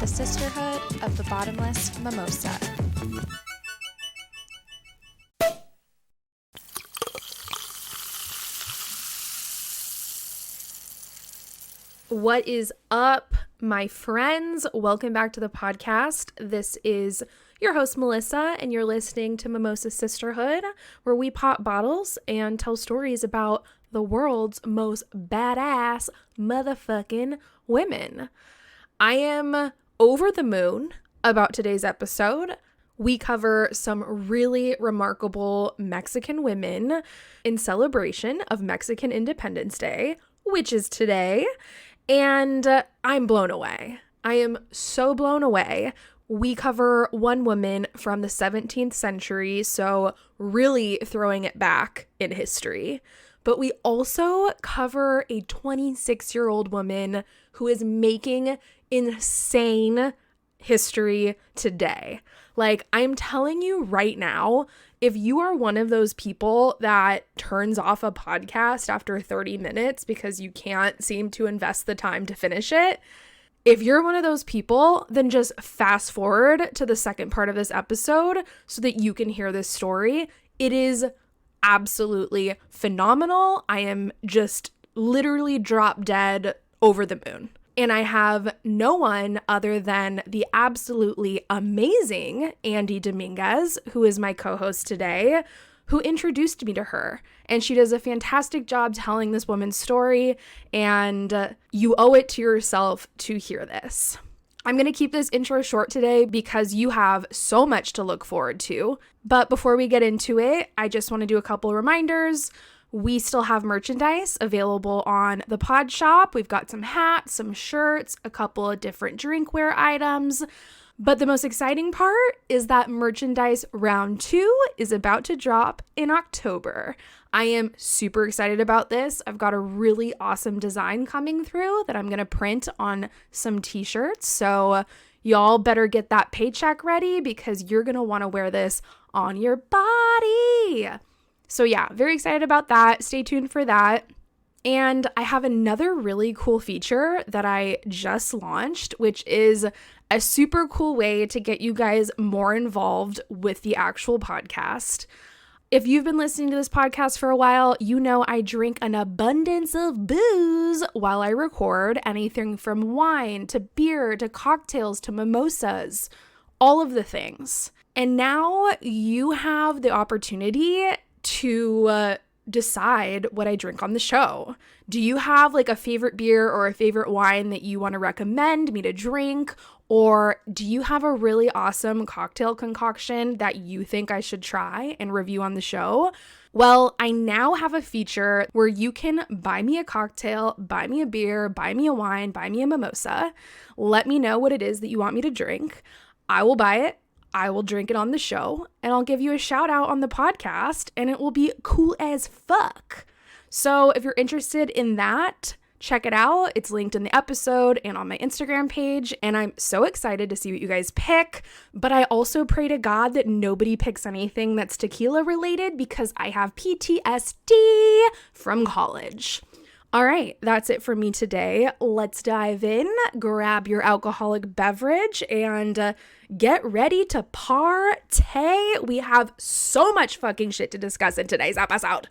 a sisterhood of the bottomless mimosa. What is up, my friends? Welcome back to the podcast. This is your host, Melissa, and you're listening to Mimosa Sisterhood, where we pop bottles and tell stories about the world's most badass motherfucking women. I am over the moon about today's episode. We cover some really remarkable Mexican women in celebration of Mexican Independence Day, which is today. And I'm blown away. I am so blown away. We cover one woman from the 17th century, so really throwing it back in history. But we also cover a 26-year-old woman who is making insane history today. Like, I'm telling you right now, if you are one of those people that turns off a podcast after 30 minutes because you can't seem to invest the time to finish it, if you're one of those people, then just fast forward to the second part of this episode so that you can hear this story. It is absolutely phenomenal. I am just literally drop dead over the moon. And I have no one other than the absolutely amazing Andee Dominguez, who is my co-host today, who introduced me to her. And she does a fantastic job telling this woman's story, and you owe it to yourself to hear this. I'm going to keep this intro short today because you have so much to look forward to. But before we get into it, I just want to do a couple reminders. We still have merchandise available on the pod shop. We've got some hats, some shirts, a couple of different drinkware items. But the most exciting part is that merchandise round 2 is about to drop in October. I am super excited about this. I've got a really awesome design coming through that I'm going to print on some t-shirts. So y'all better get that paycheck ready because you're going to want to wear this on your body. So yeah, very excited about that. Stay tuned for that. And I have another really cool feature that I just launched, which is a super cool way to get you guys more involved with the actual podcast. If you've been listening to this podcast for a while, you know I drink an abundance of booze while I record, anything from wine to beer to cocktails to mimosas, all of the things. And now you have the opportunity to decide what I drink on the show. Do you have like a favorite beer or a favorite wine that you want to recommend me to drink? Or do you have a really awesome cocktail concoction that you think I should try and review on the show? Well, I now have a feature where you can buy me a cocktail, buy me a beer, buy me a wine, buy me a mimosa. Let me know what it is that you want me to drink. I will buy it. I will drink it on the show, and I'll give you a shout out on the podcast, and it will be cool as fuck. So if you're interested in that, check it out. It's linked in the episode and on my Instagram page, and I'm so excited to see what you guys pick. But I also pray to God that nobody picks anything that's tequila related because I have PTSD from college. All right, that's it for me today. Let's dive in, grab your alcoholic beverage, and get ready to partay. We have so much fucking shit to discuss in today's episode.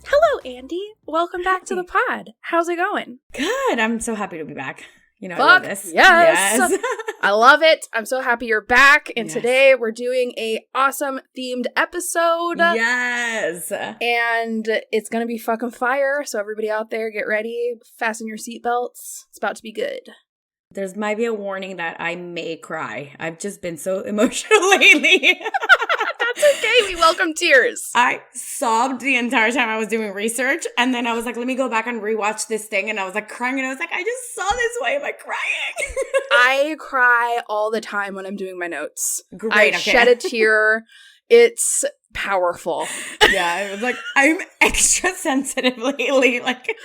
Hello, Andee. Welcome back to the pod. How's it going? Good. I'm so happy to be back. You know, Fuck, I love this. Yes. I love it. I'm so happy you're back. And today we're doing a awesome themed episode. Yes. And it's going to be fucking fire. So everybody out there, get ready. Fasten your seatbelts. It's about to be good. There's might be a warning that I may cry. I've just been so emotional lately. That's okay. We welcome tears. I sobbed the entire time I was doing research. And then I was like, let me go back and rewatch this thing. And I was like crying. And I was like, I just saw this. Why am I crying? I cry all the time when I'm doing my notes. Great. I okay. shed a tear. It's powerful. Yeah. It was like, I'm extra sensitive lately. Like,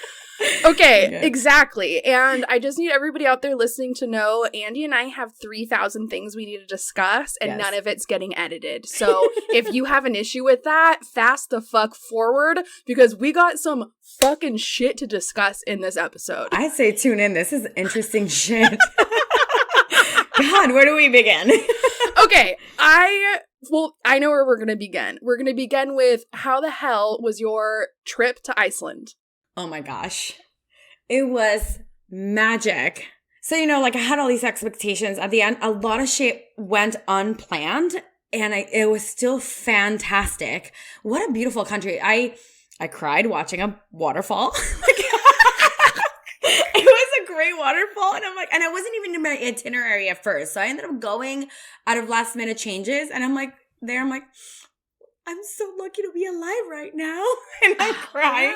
Okay, exactly. And I just need everybody out there listening to know Andee and I have 3,000 things we need to discuss, and none of it's getting edited. So if you have an issue with that, fast the fuck forward, because we got some fucking shit to discuss in this episode. I say tune in. This is interesting shit. God, where do we begin? Okay, I know where we're going to begin. We're going to begin with how the hell was your trip to Iceland? Oh my gosh. It was magic. So, I had all these expectations. At the end, a lot of shit went unplanned, and it was still fantastic. What a beautiful country. I cried watching a waterfall. It was a great waterfall, and I wasn't even in my itinerary at first. So I ended up going out of last minute changes, and I'm so lucky to be alive right now. And I cry.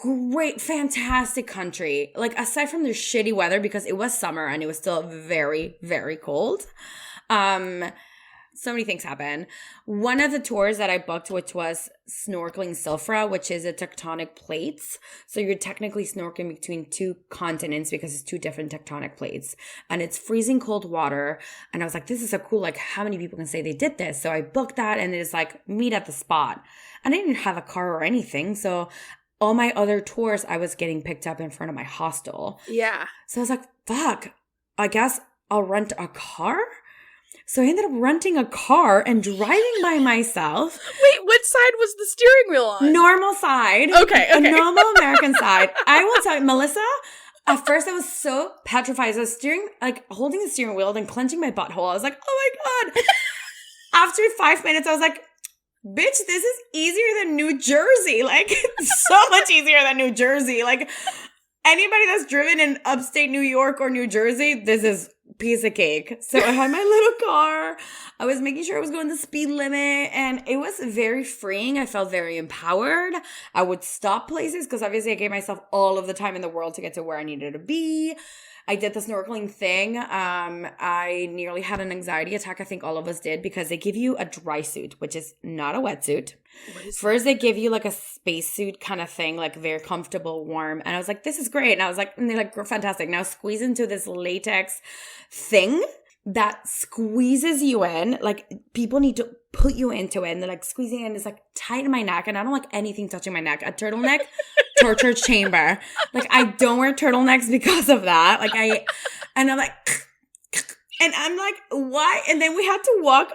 Great, fantastic country. Aside from their shitty weather, because it was summer and it was still very, very cold. So many things happen. One of the tours that I booked, which was snorkeling Silfra, which is a tectonic plates. So you're technically snorkeling between two continents because it's two different tectonic plates. And it's freezing cold water. And I was like, this is so cool. How many people can say they did this? So I booked that, and it's meet at the spot. And I didn't have a car or anything. So all my other tours, I was getting picked up in front of my hostel. Yeah. So I was like, fuck, I guess I'll rent a car? So I ended up renting a car and driving by myself. Wait, what side was the steering wheel on? Normal side. Okay. A normal American side. I will tell you, Melissa, at first I was so petrified. I was holding the steering wheel and clenching my butthole. I was like, oh my God. After 5 minutes, I was like, bitch, this is easier than New Jersey. So much easier than New Jersey. Anybody that's driven in upstate New York or New Jersey, this is piece of cake. So I had my little car. I was making sure I was going the speed limit, and it was very freeing. I felt very empowered. I would stop places because obviously I gave myself all of the time in the world to get to where I needed to be. I did the snorkeling thing. I nearly had an anxiety attack. I think all of us did, because they give you a dry suit, which is not a wetsuit. First, they give you a spacesuit kind of thing, very comfortable, warm. And I was like, this is great. And I was like, and they're like, fantastic. Now squeeze into this latex thing that squeezes you in. People need to put you into it. And they're squeezing in. It's tight in my neck. And I don't like anything touching my neck. A turtleneck, torture chamber. I don't wear turtlenecks because of that. And I'm like, and I'm like, why? And then we had to walk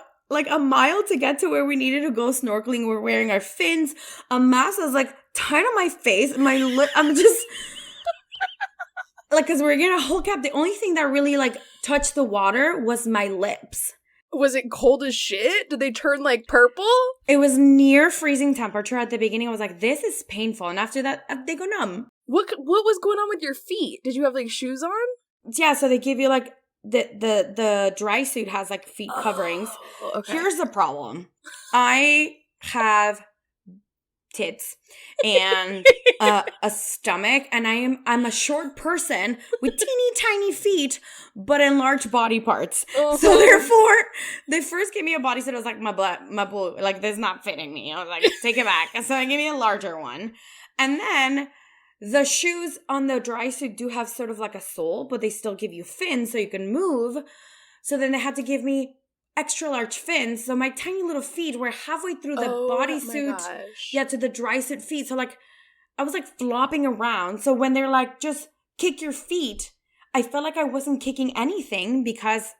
a mile to get to where we needed to go snorkeling. We're wearing our fins. A mask is tight on my face. My lip, I'm just because we're getting a whole cap. The only thing that really touched the water was my lips. Was it cold as shit? Did they turn purple? It was near freezing temperature at the beginning. I was like, this is painful. And after that, they go numb. What was going on with your feet? Did you have shoes on? Yeah, so they give you the dry suit has feet coverings. Okay. Here's the problem. I have tits and a stomach, and I'm a short person with teeny tiny feet but enlarged body parts. So therefore, they first gave me a bodysuit. I was like, my boo, this is not fitting me. I was like, take it back. So they gave me a larger one, and then the shoes on the dry suit do have sort of a sole, but they still give you fins so you can move. So then they had to give me extra large fins. So my tiny little feet were halfway through the bodysuit. Yeah, to the dry suit feet. So I was flopping around. So when they're just kick your feet, I felt like I wasn't kicking anything because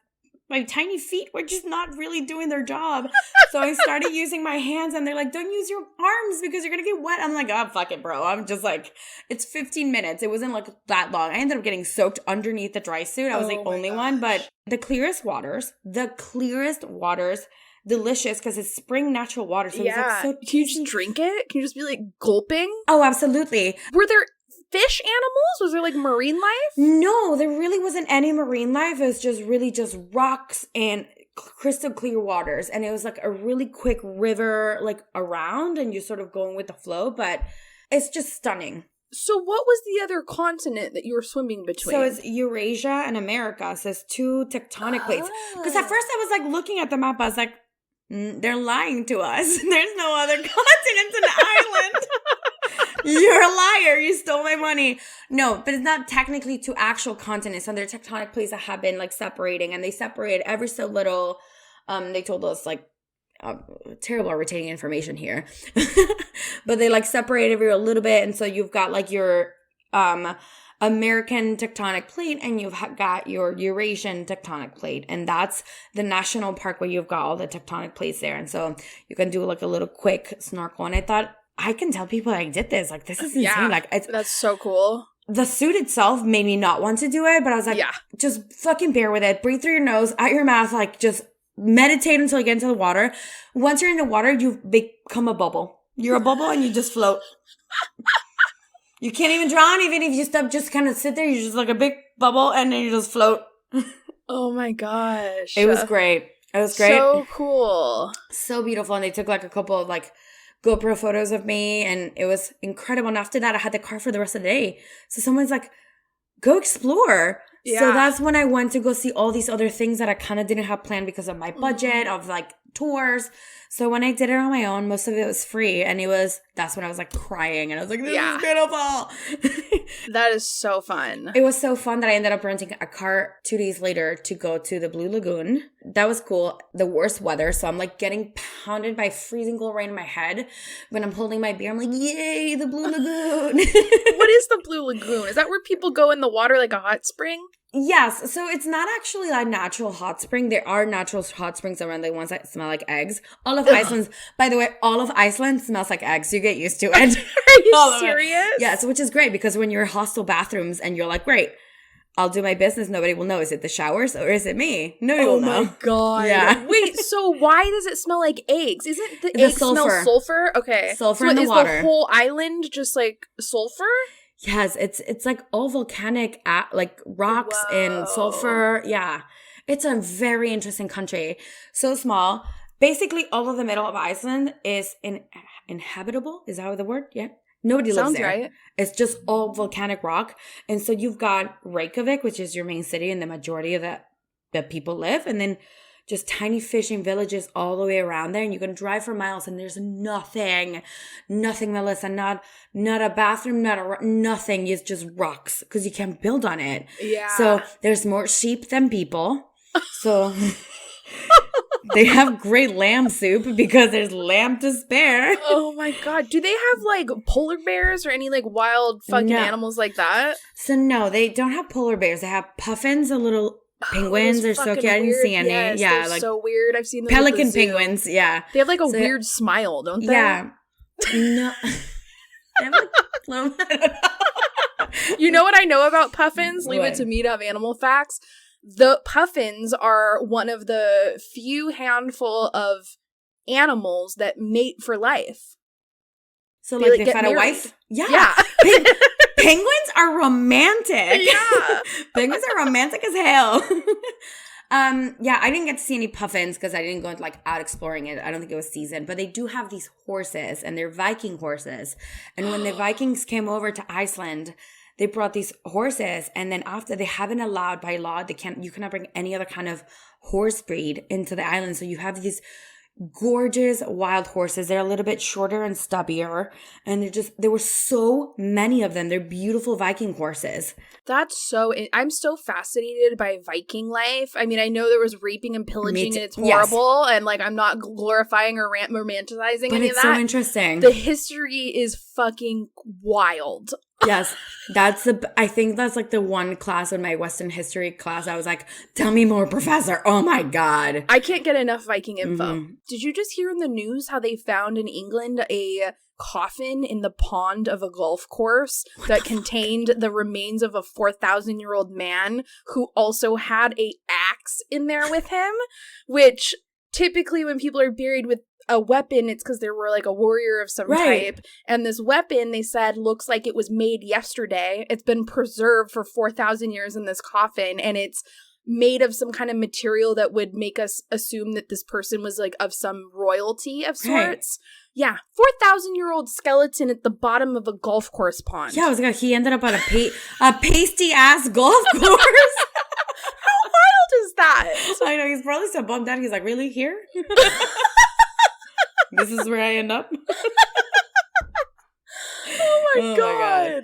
my tiny feet were just not really doing their job. So I started using my hands, and they're like, don't use your arms because you're going to get wet. I'm like, oh, fuck it, bro. I'm just it's 15 minutes. It wasn't that long. I ended up getting soaked underneath the dry suit. I was the only one, but the clearest waters, delicious because it's spring natural water. So yeah. So can you just drink it? Can you just be gulping? Oh, absolutely. Were there fish animals? Was there marine life? No, there really wasn't any marine life. It was just rocks and crystal clear waters. And it was a really quick river around, and you're sort of going with the flow, but it's just stunning. So what was the other continent that you were swimming between? So it's Eurasia and America. So it's two tectonic plates. Because at first I was looking at the map, I was like, they're lying to us. There's no other continent in the island. You're a liar. You stole my money. No, but it's not technically to actual continents. And there are tectonic plates that have been like separating, and they separate every so little. They told us like terrible at retaining information here, but they like separate every a little bit, and so you've got like your American tectonic plate, and you've got your Eurasian tectonic plate, and that's the national park where you've got all the tectonic plates there, and so you can do like a little quick snorkel. And I thought, I can tell people I did this. Like, this is insane. Yeah, like, that's so cool. The suit itself made me not want to do it, but I was like, just fucking bear with it. Breathe through your nose, out your mouth, like just meditate until you get into the water. Once you're in the water, you become a bubble. You're a bubble and you just float. You can't even drown, even if you stop, just kind of sit there. You're just like a big bubble and then you just float. Oh my gosh. It was great. It was great. So cool. So beautiful. And they took like a couple of like GoPro photos of me, and it was incredible. And after that, I had the car for the rest of the day. So someone's like, go explore. Yeah. So that's when I went to go see all these other things that I kind of didn't have planned because of my budget of like tours. So when I did it on my own, most of it was free. And that's when I was like crying. And I was like, this is beautiful. That is so fun. It was so fun that I ended up renting a car 2 days later to go to the Blue Lagoon. That was cool. The worst weather. So I'm like getting pounded by freezing cold rain in my head. When I'm holding my beer, I'm like, yay, the Blue Lagoon. What is the Blue Lagoon? Is that where people go in the water like a hot spring? Yes. So it's not actually a natural hot spring. There are natural hot springs around, the ones that smell like eggs. All of Iceland, by the way, all of Iceland smells like eggs. You get used to it. Are you serious? Yes, which is great because when you're in hostel bathrooms and you're like, great, I'll do my business. Nobody will know. Is it the showers or is it me? Nobody will know. Oh my God. Yeah. Wait, so why does it smell like eggs? Isn't the egg smell sulfur? Okay. Sulfur in the water. Is the whole island just like sulfur? Yes, it's like all volcanic like rocks and sulfur. Yeah. It's a very interesting country. So small. Basically, all of the middle of Iceland is inhabitable. Is that the word? Yeah. Nobody lives there. Right. It's just all volcanic rock. And so you've got Reykjavik, which is your main city, and the majority of the people live. And then just tiny fishing villages all the way around there. And you can drive for miles and there's nothing, Melissa, not a bathroom, nothing. It's just rocks because you can't build on it. Yeah. So there's more sheep than people. So they have great lamb soup because there's lamb to spare. Oh my God. Do they have like polar bears or any like wild fucking animals like that? So no, they don't have polar bears. They have puffins, a little penguins are so cute. I didn't see any. Yes, yeah, like so weird. I've seen them pelican penguins. Yeah, they have like a weird smile, don't they? Yeah. No. They have like little, I don't know. You know what I know about puffins? Leave it to me to have animal facts. The puffins are one of the few handful of animals that mate for life. So like they find a wife? Yeah. Penguins are romantic. Yeah. Penguins are romantic as hell. Yeah, I didn't get to see any puffins because I didn't go like out exploring it. I don't think it was season. But they do have these horses, and they're Viking horses. And when the Vikings came over to Iceland, they brought these horses, and then after they haven't allowed by law, you cannot bring any other kind of horse breed into the island. So you have these gorgeous wild horses. They're a little bit shorter and stubbier, and there were so many of them. They're beautiful Viking horses. I'm so fascinated by Viking life. I mean, I know there was raping and pillaging, and it's horrible, and like I'm not glorifying or romanticizing any of that. But it's so interesting. The history is fucking wild. Yes, I think that's like the one class in my Western history class. I was like, tell me more, professor. Oh my God. I can't get enough Viking info. Mm-hmm. Did you just hear in the news how they found in England a coffin in the pond of a golf course that contained the remains of a 4,000-year-old man who also had a axe in there with him, which typically when people are buried with a weapon, it's because they were like a warrior of some type. And this weapon, they said, looks like it was made yesterday. It's been preserved for 4,000 years in this coffin, and it's made of some kind of material that would make us assume that this person was like of some royalty of sorts. Yeah, 4,000-year-old skeleton at the bottom of a golf course pond. Yeah, I was like, he ended up on a pasty-ass golf course. How wild is that? I know, he's probably so bummed out. He's like, really, here? This is where I end up? Oh my God.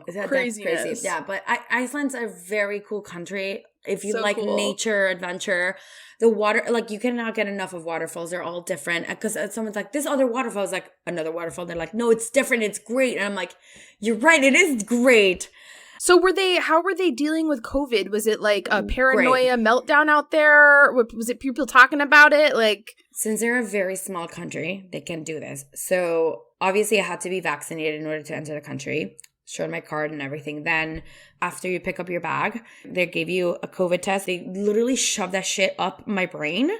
That's Craziness. crazy. Yeah, but Iceland's a very cool country. If you So like cool. nature, adventure, the water, like you cannot get enough of waterfalls. They're all different. Because someone's like, this other waterfall is like another waterfall. They're like, no, it's different. It's great. And I'm like, you're right. It is great. So how were they dealing with COVID? Was it like a paranoia meltdown out there? Was it people talking about it? Like, since they're a very small country, they can do this. So obviously I had to be vaccinated in order to enter the country. Showed my card and everything. Then after you pick up your bag, they gave you a COVID test. They literally shoved that shit up my brain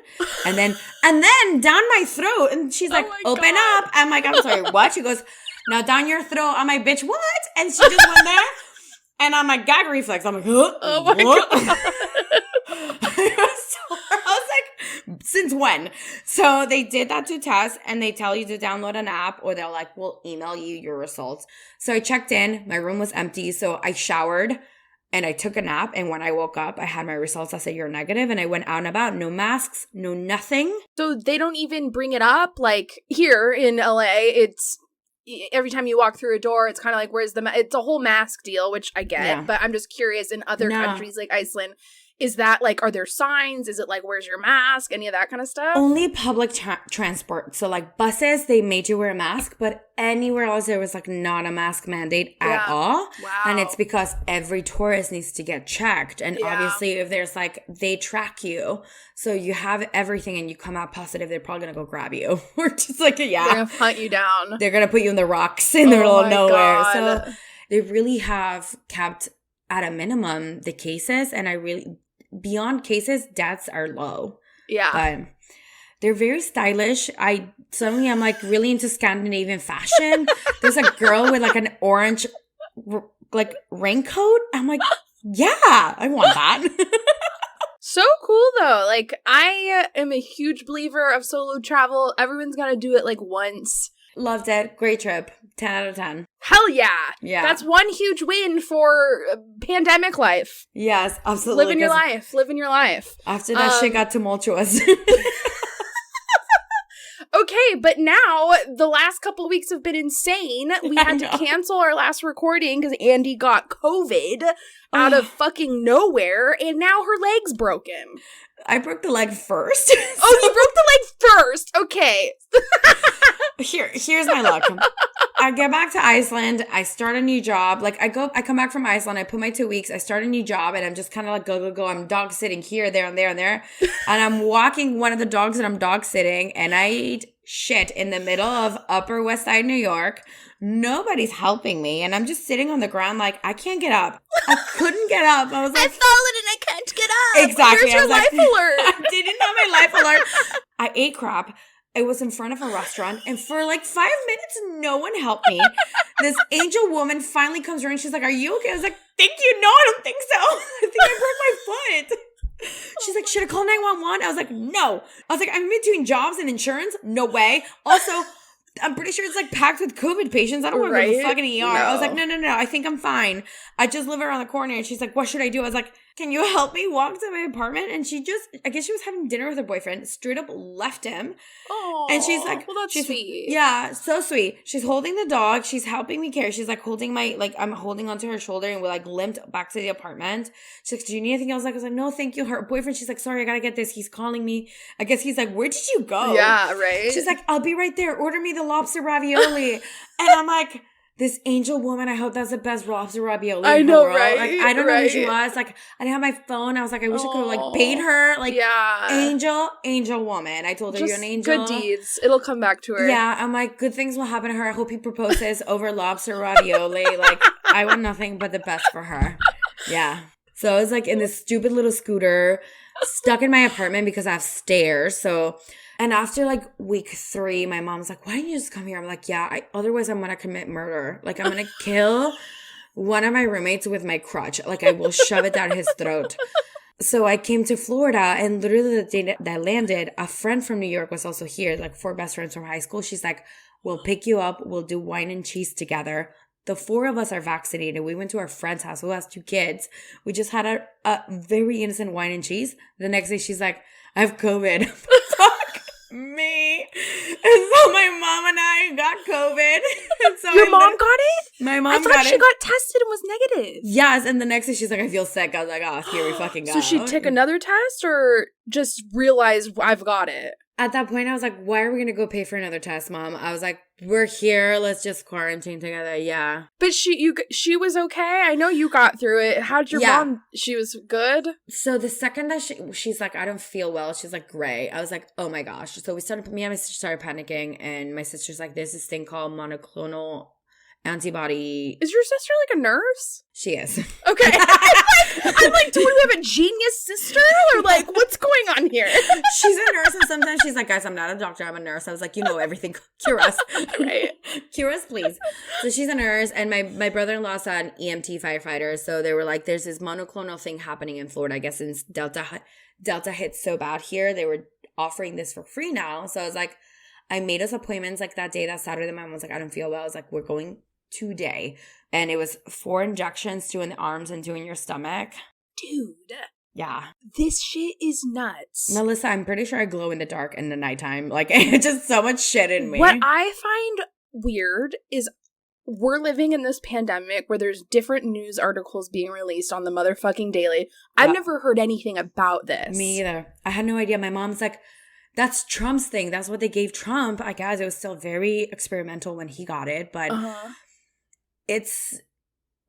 and then down my throat. And she's like, open up. I'm like, I'm sorry, what? She goes, now down your throat. I'm like, bitch, what? And she just went there. And I'm like, gag reflex. I'm like, huh? Oh my God. I was like, since when? So they did that to test, and they tell you to download an app, or they're like, we'll email you your results. So I checked in. My room was empty. So I showered and I took a nap. And when I woke up, I had my results. I said, you're negative. And I went out and about. No masks, no nothing. So they don't even bring it up? Like here in LA, it's every time you walk through a door, it's kind of like, where's the it's a whole mask deal, which I get. Yeah. But I'm just curious, in other countries like Iceland, is that like, are there signs? Is it like, where's your mask? Any of that kind of stuff? Only public transport. So like buses, they made you wear a mask, but anywhere else there was like not a mask mandate at all. Wow. And it's because every tourist needs to get checked. And obviously if there's like, they track you. So you have everything and you come out positive, they're probably going to go grab you. Or just like, They're going to hunt you down. They're going to put you in the rocks in the middle of nowhere. God. So they really have kept at a minimum the cases. And beyond cases, deaths are low. Yeah. But they're very stylish. I'm like really into Scandinavian fashion. There's a girl with like an orange like raincoat. I'm like, yeah, I want that. So cool though. Like, I am a huge believer of solo travel. Everyone's got to do it like once. Loved it. Great trip. 10 out of 10. Hell yeah. Yeah. That's one huge win for pandemic life. Yes, absolutely. Living your life. After that shit got tumultuous. Okay, but now the last couple of weeks have been insane. We had to cancel our last recording because Andee got COVID out of fucking nowhere, and now her leg's broken. I broke the leg first. Oh, you broke the leg first? Okay. Here's my luck. I get back to Iceland. I start a new job. Like I come back from Iceland. I put my 2 weeks. I start a new job, and I'm just kind of like go. I'm dog sitting here, there, and there, and there. And I'm walking one of the dogs that I'm dog sitting, and I ate shit in the middle of Upper West Side, New York. Nobody's helping me, and I'm just sitting on the ground like, I can't get up. I couldn't get up. I was like, I've fallen and I can't get up. Exactly. Where's your life alert? I didn't have my life alert. I ate crap. I was in front of a restaurant, and for like 5 minutes, no one helped me. This angel woman finally comes around. She's like, are you okay? I was like, thank you. No, I don't think so. I think I broke my foot. She's like, should I call 911? I was like, no. I was like, I'm in between jobs and insurance. No way. Also, I'm pretty sure it's like packed with COVID patients. I don't want to go to the fucking ER. No. I was like, no. I think I'm fine. I just live around the corner. And she's like, what should I do? I was like, can you help me walk to my apartment? And I guess she was having dinner with her boyfriend, straight up left him. Oh, and she's like, well, that's sweet. Yeah, so sweet. She's holding the dog. She's helping me care. She's like holding I'm holding onto her shoulder, and we like limped back to the apartment. She's like, do you need anything else? I was like, no, thank you. Her boyfriend, she's like, sorry, I gotta get this. He's calling me. I guess he's like, where did you go? Yeah, right. She's like, I'll be right there. Order me the lobster ravioli. And I'm like, this angel woman, I hope that's the best lobster ravioli. I know, right? Like, I don't know who she was. Like, I didn't have my phone. I was like, I wish I could have like paid her. Like, angel woman. I told her, just you're an angel. Good deeds. It'll come back to her. Yeah, I'm like, good things will happen to her. I hope he proposes over lobster ravioli. Like, I want nothing but the best for her. Yeah. So I was like in this stupid little scooter, stuck in my apartment because I have stairs. And after like week 3, my mom's like, why don't you just come here? I'm like, yeah, otherwise I'm going to commit murder. Like, I'm going to kill one of my roommates with my crutch. Like, I will shove it down his throat. So I came to Florida, and literally the day that I landed, a friend from New York was also here, like 4 best friends from high school. She's like, we'll pick you up. We'll do wine and cheese together. The 4 of us are vaccinated. We went to our friend's house who has 2 kids. We just had a very innocent wine and cheese. The next day, she's like, I have COVID. Fuck me. And so my mom and I got got COVID. And so Your mom got it? My mom I thought she got tested and was negative. Yes, and the next day she's like, I feel sick. I was like, oh, here we fucking go. So she took another test or just realized I've got it? At that point, I was like, why are we going to go pay for another test, Mom? I was like, we're here. Let's just quarantine together. Yeah. But she was okay? I know you got through it. How'd your mom? She was good? So the second that she's like, I don't feel well. She's like, gray. I was like, oh my gosh. So me and my sister started panicking. And my sister's like, there's this thing called monoclonal antibody. Is your sister like a nurse? She is. Okay. I'm like, do we have a genius sister? Or like, what's going on here? She's a nurse, and sometimes she's like, guys, I'm not a doctor, I'm a nurse. I was like, you know everything. Cure us. Right. Cure us, please. So she's a nurse, and my brother-in-law's an EMT firefighter. So they were like, there's this monoclonal thing happening in Florida. I guess since Delta hit so bad here, they were offering this for free now. So I was like, I made us appointments like that day, that Saturday. My mom was like, I don't feel well. I was like, we're going today. And it was 4 injections, 2 in the arms and 2 in your stomach. Dude. Yeah. This shit is nuts. Melissa, I'm pretty sure I glow in the dark in the nighttime. Like, it's just so much shit in me. What I find weird is we're living in this pandemic where there's different news articles being released on the motherfucking daily. I've never heard anything about this. Me either. I had no idea. My mom's like, that's Trump's thing. That's what they gave Trump. I guess it was still very experimental when he got it. But it's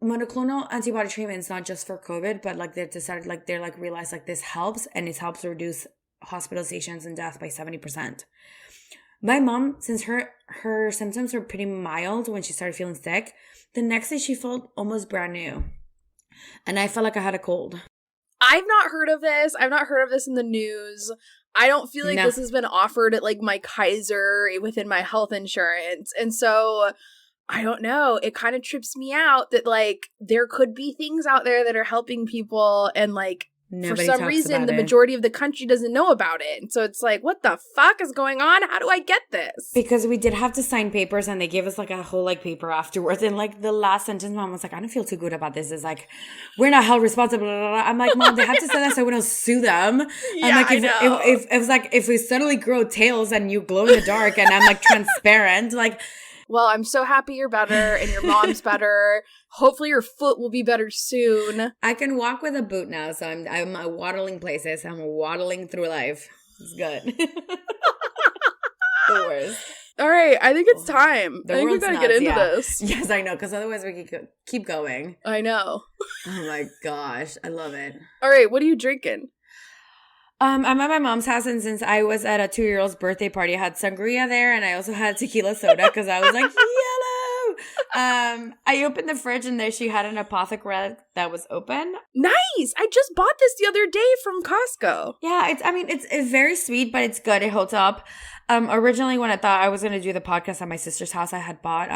monoclonal antibody treatment. It's not just for COVID, but like they decided, like they're like realized like this helps, and it helps reduce hospitalizations and death by 70%. My mom, since her symptoms were pretty mild when she started feeling sick, the next day she felt almost brand new. And I felt like I had a cold. I've not heard of this. I've not heard of this in the news. I don't feel like this has been offered at like my Kaiser within my health insurance. And so I don't know. It kind of trips me out that like there could be things out there that are helping people, and like Nobody for some reason the majority of the country doesn't know about it. And so it's like, what the fuck is going on? How do I get this? Because we did have to sign papers, and they gave us like a whole like paper afterwards. And like the last sentence, Mom was like, I don't feel too good about this. It's like, we're not held responsible. Blah, blah, blah. I'm like, Mom, they have to say that so we don't sue them. Yeah, I'm like, if it was like, if we suddenly grow tails and you glow in the dark and I'm like transparent, like. Well, I'm so happy you're better and your mom's better. Hopefully your foot will be better soon. I can walk with a boot now, so I'm waddling places. I'm waddling through life. It's good. The worst. All right, I think it's time. I think we gotta get into this. Yes, I know, because otherwise we could keep going. I know. Oh my gosh, I love it. All right, what are you drinking? I'm at my mom's house, and since I was at a 2-year-old's birthday party, I had sangria there, and I also had tequila soda because I was like, yellow. I opened the fridge, and there she had an Apothic Red that was open. Nice! I just bought this the other day from Costco. Yeah, it's very sweet, but it's good. It holds up. Originally, when I thought I was going to do the podcast at my sister's house, I had bought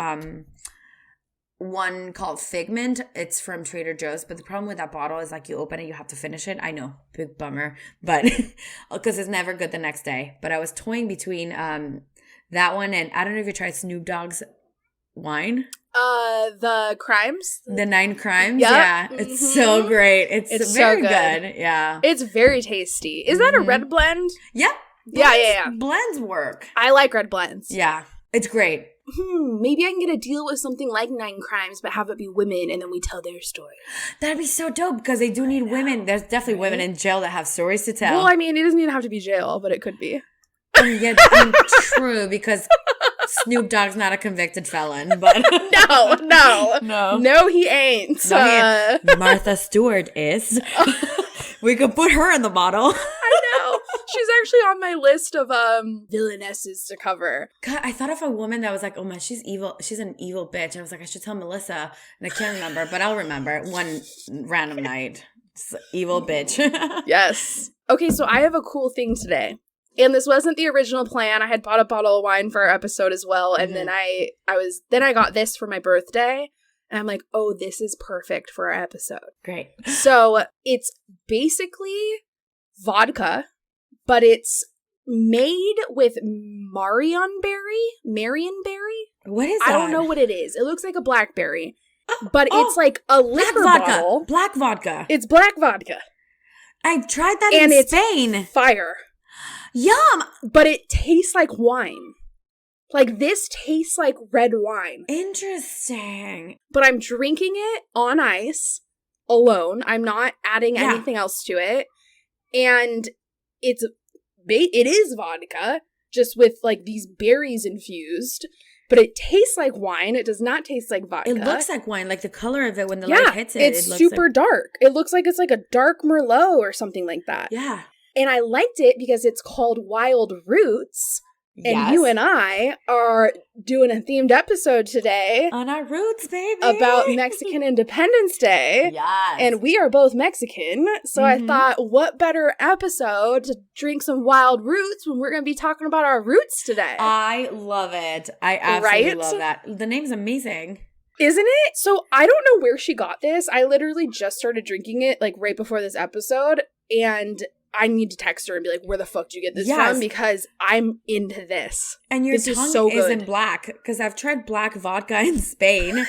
one called Figment. It's from Trader Joe's, but the problem with that bottle is like you open it, you have to finish it. I know, big bummer, but because it's never good the next day. But I was toying between that one and I don't know if you tried Snoop Dogg's wine. The Crimes? The 9 Crimes? Yep. Yeah. It's so great. It's very so good. Yeah. It's very tasty. Is that a red blend? Yep. Yeah. Blends work. I like red blends. Yeah. It's great. Maybe I can get a deal with something like 9 Crimes, but have it be women and then we tell their story. That'd be so dope because they do need women. There's definitely women in jail that have stories to tell. Well, I mean, it doesn't even have to be jail, but it could be. Yeah, true, because Snoop Dogg's not a convicted felon, but No, he ain't. Martha Stewart is. We could put her in the bottle. I know. She's actually on my list of villainesses to cover. God, I thought of a woman that was like, oh man, she's evil. She's an evil bitch. I was like, I should tell Melissa, and I can't remember, but I'll remember one random night. It's evil bitch. Yes. Okay, so I have a cool thing today. And this wasn't the original plan. I had bought a bottle of wine for our episode as well. And then I got this for my birthday. And I'm like, oh, this is perfect for our episode. Great. So it's basically vodka, but it's made with Marionberry. What is that? I don't know what it is. It looks like a blackberry. But it's like a liquor bottle. Black vodka. It's black vodka. I've tried that in Spain. Fire. Yum! But it tastes like wine. Like, this tastes like red wine. Interesting. But I'm drinking it on ice alone. I'm not adding anything else to it. And it is vodka, just with, like, these berries infused. But it tastes like wine. It does not taste like vodka. It looks like wine, like the color of it when the light hits it. It's super dark. It looks like it's like a dark Merlot or something like that. Yeah. And I liked it because it's called Wild Roots. And you and I are doing a themed episode today. On our roots, baby. About Mexican Independence Day. Yes. And we are both Mexican. So I thought, what better episode to drink some wild roots when we're going to be talking about our roots today? I love it. I absolutely love that. The name's amazing. Isn't it? So I don't know where she got this. I literally just started drinking it like right before this episode. And I need to text her and be like, where the fuck did you get this from? Because I'm into this. And your tongue isn't black. Because I've tried black vodka in Spain.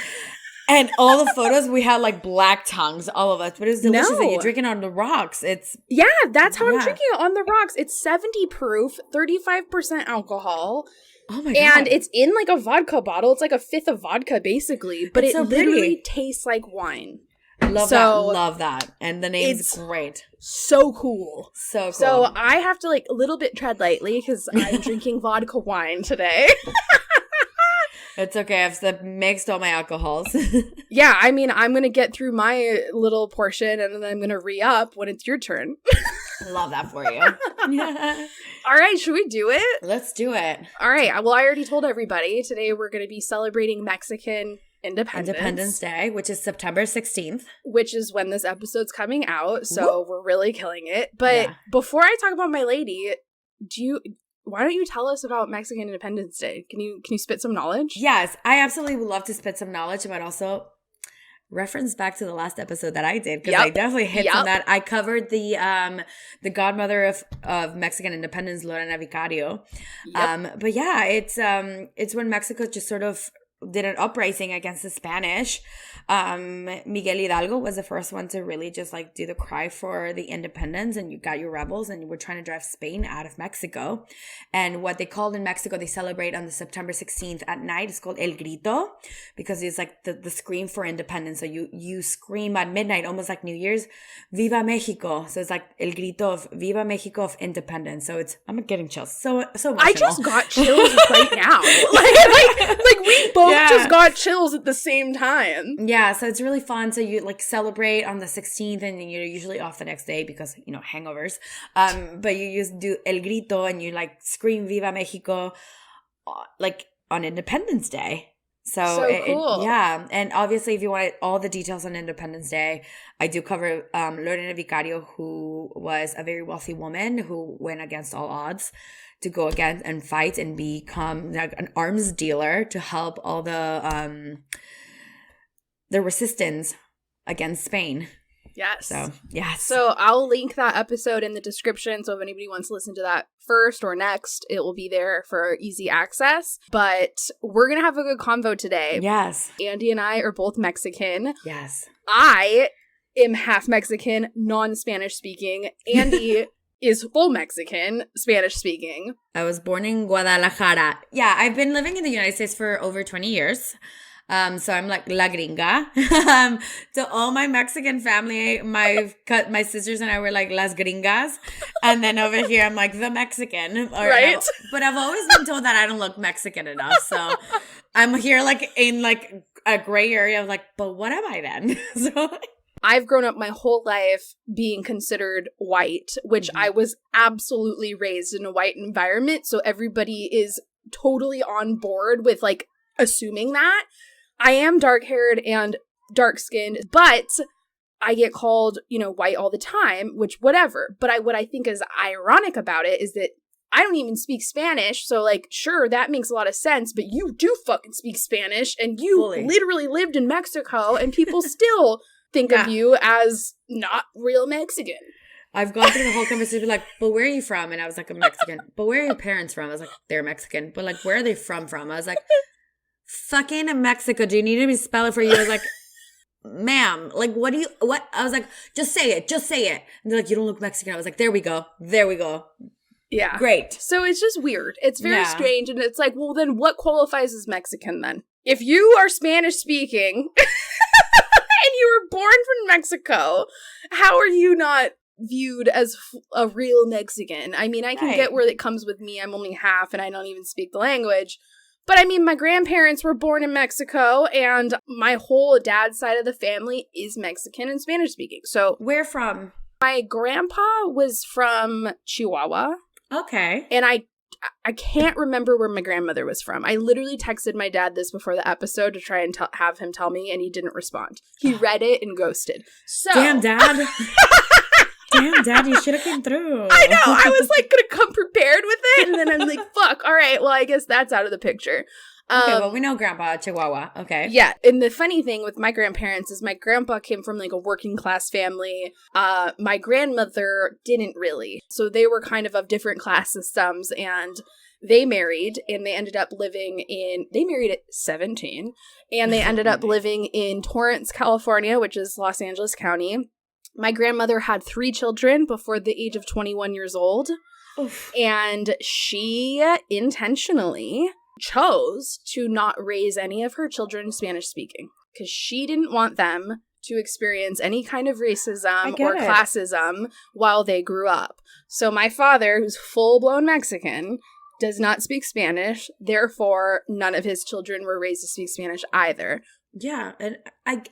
And all the photos, we had like black tongues, all of us. But it was delicious. And you drink it on the rocks. Yeah, that's how I'm drinking it, on the rocks. It's 70 proof, 35% alcohol. Oh my God. And it's in like a vodka bottle. It's like a fifth of vodka, basically. But it literally tastes like wine. Love that. And the name's great. So cool. So cool. So I have to like a little bit tread lightly because I'm drinking vodka wine today. It's okay. I've mixed all my alcohols. Yeah, I mean, I'm going to get through my little portion and then I'm going to re-up when it's your turn. Love that for you. All right, should we do it? Let's do it. All right. Well, I already told everybody. Today we're going to be celebrating Mexican Independence Day, which is September 16th. Which is when this episode's coming out, so we're really killing it. But before I talk about my lady, why don't you tell us about Mexican Independence Day? Can you spit some knowledge? Yes, I absolutely would love to spit some knowledge, but also reference back to the last episode that I did, because I definitely hit on that. I covered the godmother of Mexican independence, Lorena Vicario. But yeah, it's when Mexico just sort of did an uprising against the Spanish. Miguel Hidalgo was the first one to really just like do the cry for the independence, and you got your rebels and you were trying to drive Spain out of Mexico. And what they called in Mexico, they celebrate on the September 16th at night. It's called El Grito, because it's like the scream for independence. So you scream at midnight, almost like New Year's, Viva Mexico. So it's like El Grito of Viva Mexico of independence. So I'm getting chills. So emotional. I just got chills right now. like we both just got chills at the same time. Yeah, so it's really fun. So you like celebrate on the 16th, and you're usually off the next day because, hangovers. But you do El Grito and you like scream Viva Mexico like on Independence Day. So cool. And obviously if you want all the details on Independence Day, I do cover Lorena Vicario, who was a very wealthy woman who went against all odds to go against and fight and become like an arms dealer to help all the resistance against Spain. Yes. So, yes. So I'll link that episode in the description. So if anybody wants to listen to that first or next, it will be there for easy access. But we're going to have a good convo today. Yes. Andee and I are both Mexican. Yes. I am half Mexican, non-Spanish speaking. Andee is full Mexican, Spanish speaking. I was born in Guadalajara. Yeah, I've been living in the United States for over 20 years. So I'm like la gringa. To all my Mexican family, my sisters and I were like las gringas. And then over here, I'm like the Mexican. Right. But I've always been told that I don't look Mexican enough. So I'm here like in like a gray area of like, but what am I then? So I've grown up my whole life being considered white, which I was absolutely raised in a white environment. So everybody is totally on board with like assuming that. I am dark-haired and dark-skinned, but I get called, white all the time, which whatever. But what I think is ironic about it is that I don't even speak Spanish. So like, sure, that makes a lot of sense, but you do fucking speak Spanish and you literally lived in Mexico and people still think of you as not real Mexican. I've gone through the whole conversation like, but where are you from? And I was like, I'm Mexican. But where are your parents from? I was like, they're Mexican. But like, where are they from? I was like, fucking Mexico. Do you need me to spell it for you? I was like, ma'am, like, what? I was like, just say it. And they're like, you don't look Mexican. I was like, there we go. Yeah. Great. So it's just weird. It's very strange. And it's like, well, then what qualifies as Mexican then? If you are Spanish speaking and you were born from Mexico, how are you not viewed as a real Mexican? I mean, I can get where it comes with me. I'm only half and I don't even speak the language. But I mean, my grandparents were born in Mexico and my whole dad's side of the family is Mexican and Spanish speaking. So where from? My grandpa was from Chihuahua. Okay. And I can't remember where my grandmother was from. I literally texted my dad this before the episode to try and have him tell me, and he didn't respond. He read it and ghosted. So damn, Dad. Damn, Dad, you should have came through. I know. I was like going to come prepared with it, and then I'm like, fuck. All right, well, I guess that's out of the picture. Okay, well, we know Grandpa, Chihuahua. Okay. Yeah, and the funny thing with my grandparents is my grandpa came from, like, a working class family. My grandmother didn't really. So they were kind of different class systems, and they married, and they ended up they married at 17, and they ended up living in Torrance, California, which is Los Angeles County. My grandmother had 3 children before the age of 21 years old, and she intentionally chose to not raise any of her children Spanish speaking because she didn't want them to experience any kind of racism or classism while they grew up. So my father, who's full-blown Mexican, does not speak Spanish. Therefore, none of his children were raised to speak Spanish either. Yeah, and I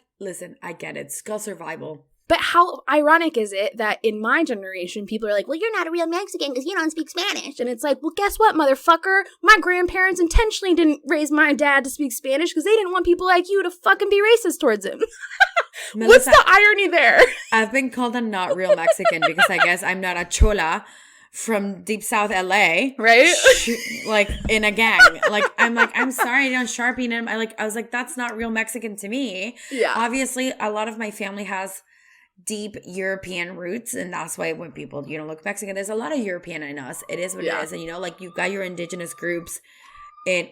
get it. Skull survival. But how ironic is it that in my generation, people are like, well, you're not a real Mexican because you don't speak Spanish. And it's like, well, guess what, motherfucker? My grandparents intentionally didn't raise my dad to speak Spanish because they didn't want people like you to fucking be racist towards him. What's the irony there? I've been called a not real Mexican because I guess I'm not a chola from deep south LA. Right? Like in a gang. I'm sorry, I don't Sharpie him. I was like, that's not real Mexican to me. Yeah. Obviously, a lot of my family has deep European roots, and that's why when people look Mexican, there's a lot of European in us. It is what it is. And you've got your indigenous groups and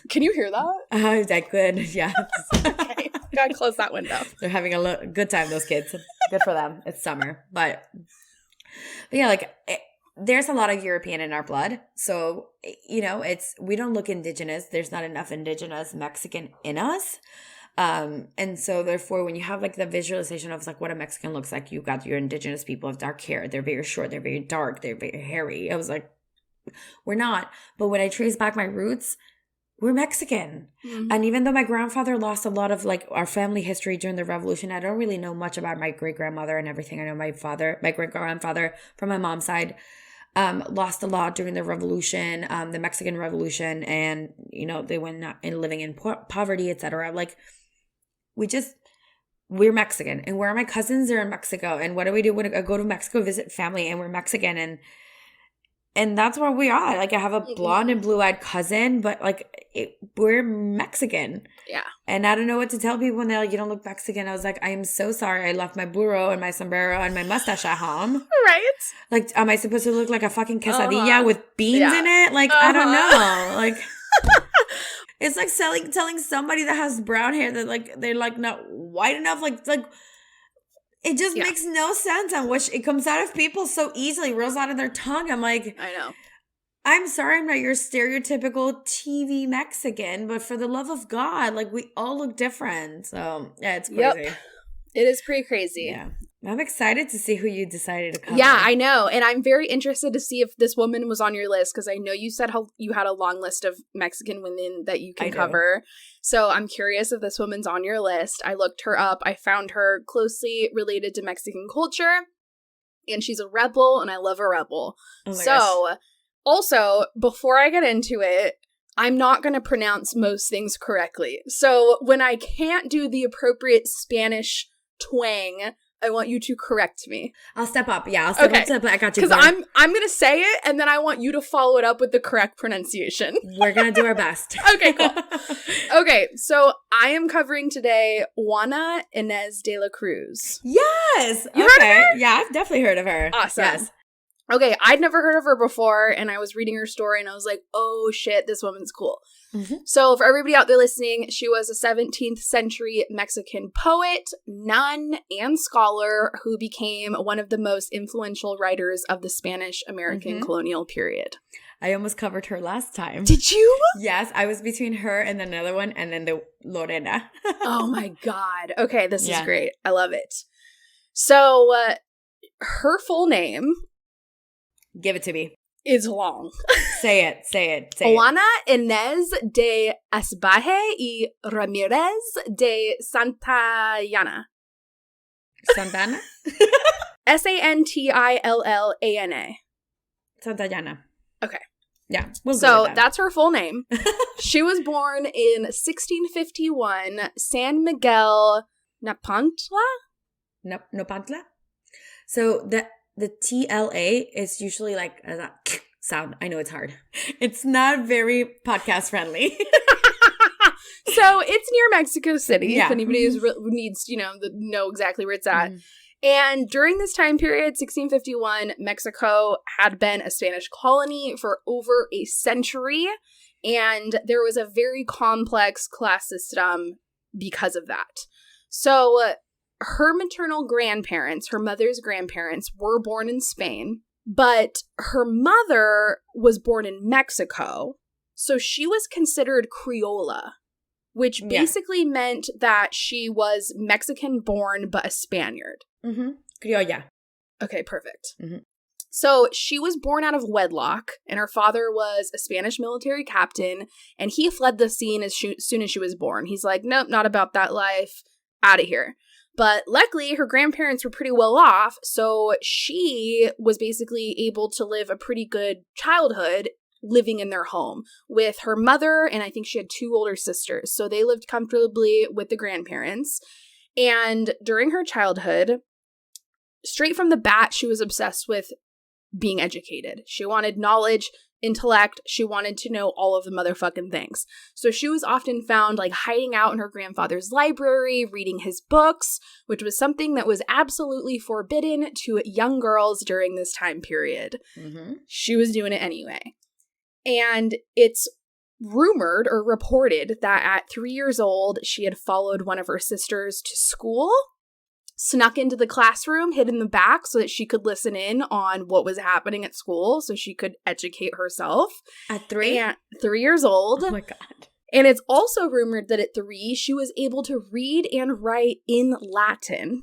can you hear that? I could. Yeah. Okay, gotta close that window. They're having a good time, those kids. Good for them. It's summer. But yeah, there's a lot of European in our blood, so we don't look indigenous. There's not enough indigenous Mexican in us. And so therefore when you have the visualization of what a Mexican looks like, you got your indigenous people of dark hair. They're very short, they're very dark, they're very hairy. I was like, we're not. But when I trace back my roots, we're Mexican. Mm-hmm. And even though my grandfather lost a lot of our family history during the revolution, I don't really know much about my great-grandmother and everything. I know my great-grandfather from my mom's side lost a lot during the revolution, the Mexican Revolution, and they went living in poverty, etc. We're Mexican, and where are my cousins? They're in Mexico. And what do we do when I go to Mexico, visit family, and we're Mexican? And that's where we are. I have a blonde and blue-eyed cousin, but we're Mexican. Yeah. And I don't know what to tell people when they're like, you don't look Mexican. I was like, I am so sorry. I left my burro and my sombrero and my mustache at home. Right. Am I supposed to look like a fucking quesadilla with beans in it? I don't know. It's like telling somebody that has brown hair that they're not white enough. It just makes no sense on which it comes out of people so easily, rolls out of their tongue. I'm like, I know. I'm sorry I'm not your stereotypical TV Mexican, but for the love of God, we all look different. So, yeah, it's crazy. Yep. It is pretty crazy. Yeah. I'm excited to see who you decided to cover. Yeah, I know. And I'm very interested to see if this woman was on your list because I know you said how you had a long list of Mexican women that you can cover. So I'm curious if this woman's on your list. I looked her up. I found her closely related to Mexican culture. And she's a rebel, and I love a rebel. Oh my gosh. Also, before I get into it, I'm not going to pronounce most things correctly. So when I can't do the appropriate Spanish twang, I want you to correct me. I'll step up. Yeah, I'll step up. I got you. Because I'm going to say it, and then I want you to follow it up with the correct pronunciation. We're going to do our best. Okay, cool. Okay, so I am covering today Juana Inés de la Cruz. Yes! You heard of her? Yeah, I've definitely heard of her. Awesome. Yes. Okay, I'd never heard of her before, and I was reading her story, and I was like, oh shit, this woman's cool. Mm-hmm. So for everybody out there listening, she was a 17th century Mexican poet, nun, and scholar who became one of the most influential writers of the Spanish-American colonial period. I almost covered her last time. Did you? Yes, I was between her and another one, and then the Lorena. Oh my God. Okay, this is great. I love it. So her full name... Give it to me. Is long. Say it. Juana Inés de Asbaje y Ramírez de Santillana. Santana? Santillana. Santillana. Okay. Yeah. So that's her full name. She was born in 1651, San Miguel Napantla? Napantla? So the TLA is usually like a sound. I know it's hard. It's not very podcast friendly. So it's near Mexico City, if anybody needs, know exactly where it's at. And during this time period, 1651, Mexico had been a Spanish colony for over a century. And there was a very complex class system because of that. So her maternal grandparents, her mother's grandparents, were born in Spain, but her mother was born in Mexico, so she was considered Criolla, which basically meant that she was Mexican-born but a Spaniard. Mm-hmm. Criolla. Okay, perfect. Mm-hmm. So she was born out of wedlock, and her father was a Spanish military captain, and he fled the scene as soon as she was born. He's like, nope, not about that life, out of here. But luckily, her grandparents were pretty well off, so she was basically able to live a pretty good childhood living in their home with her mother, and I think she had 2 older sisters. So they lived comfortably with the grandparents. And during her childhood, straight from the bat, she was obsessed with being educated. She wanted knowledge, intellect. She wanted to know all of the motherfucking things. So she was often found like hiding out in her grandfather's library, reading his books, which was something that was absolutely forbidden to young girls during this time period. Mm-hmm. She was doing it anyway. And it's rumored or reported that at 3 years old, she had followed one of her sisters to school, snuck into the classroom, hid in the back so that she could listen in on what was happening at school so she could educate herself. At 3? At 3 years old. Oh my God. And it's also rumored that at 3, she was able to read and write in Latin.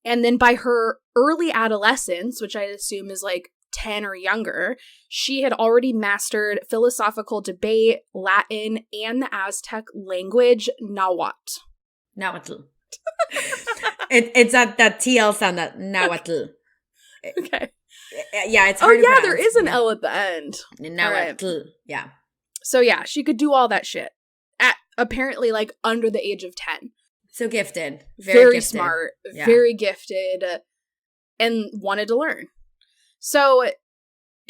And then by her early adolescence, which I assume is like 10 or younger, she had already mastered philosophical debate, Latin, and the Aztec language, Nahuatl. It's that TL sound, that Nahuatl. Okay. Yeah, it's hard to pronounce. There is an L at the end. Nahuatl. Right. Yeah. So yeah, she could do all that shit at apparently like under the age of 10. So gifted. Very gifted. Smart. Yeah. Very gifted. And wanted to learn. So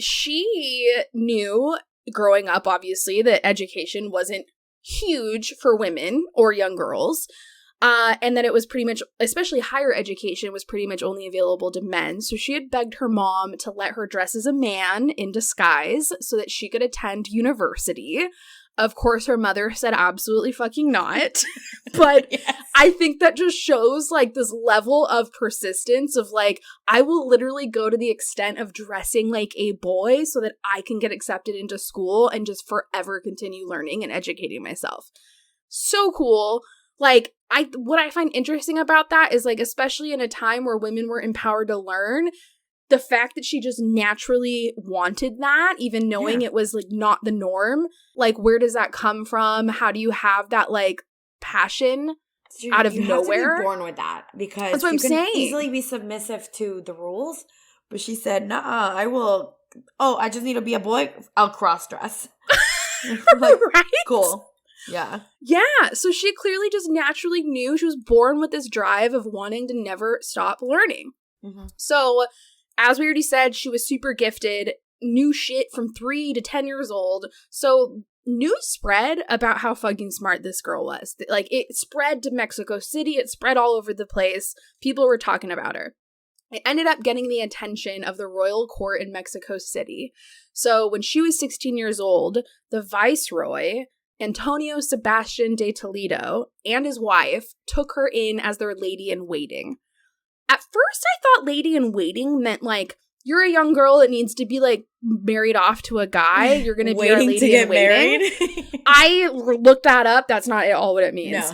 she knew growing up, obviously, that education wasn't huge for women or young girls. And that it was pretty much, especially higher education, was pretty much only available to men. So she had begged her mom to let her dress as a man in disguise so that she could attend university. Of course, her mother said absolutely fucking not. But yes. I think that just shows like this level of persistence of like, I will literally go to the extent of dressing like a boy so that I can get accepted into school and just forever continue learning and educating myself. So cool. Like, what I find interesting about that is, like, especially in a time where women were empowered to learn, the fact that she just naturally wanted that, even knowing it was, like, not the norm. Like, where does that come from? How do you have that, like, passion out of nowhere? You have to be born with that, because that's what I'm saying. Easily be submissive to the rules. But she said, nah, I will. Oh, I just need to be a boy. I'll cross-dress. Like, right? Cool. Yeah. Yeah. So she clearly just naturally knew. She was born with this drive of wanting to never stop learning. Mm-hmm. So, as we already said, she was super gifted, knew shit from 3 to 10 years old. So, news spread about how fucking smart this girl was. Like, it spread to Mexico City. It spread all over the place. People were talking about her. It ended up getting the attention of the royal court in Mexico City. So when she was 16 years old, the viceroy, Antonio Sebastian de Toledo, and his wife took her in as their lady-in-waiting. At first, I thought lady-in-waiting meant, like, you're a young girl that needs to be, like, married off to a guy. You're going to be our lady-in-waiting. I looked that up. That's not at all what it means. No.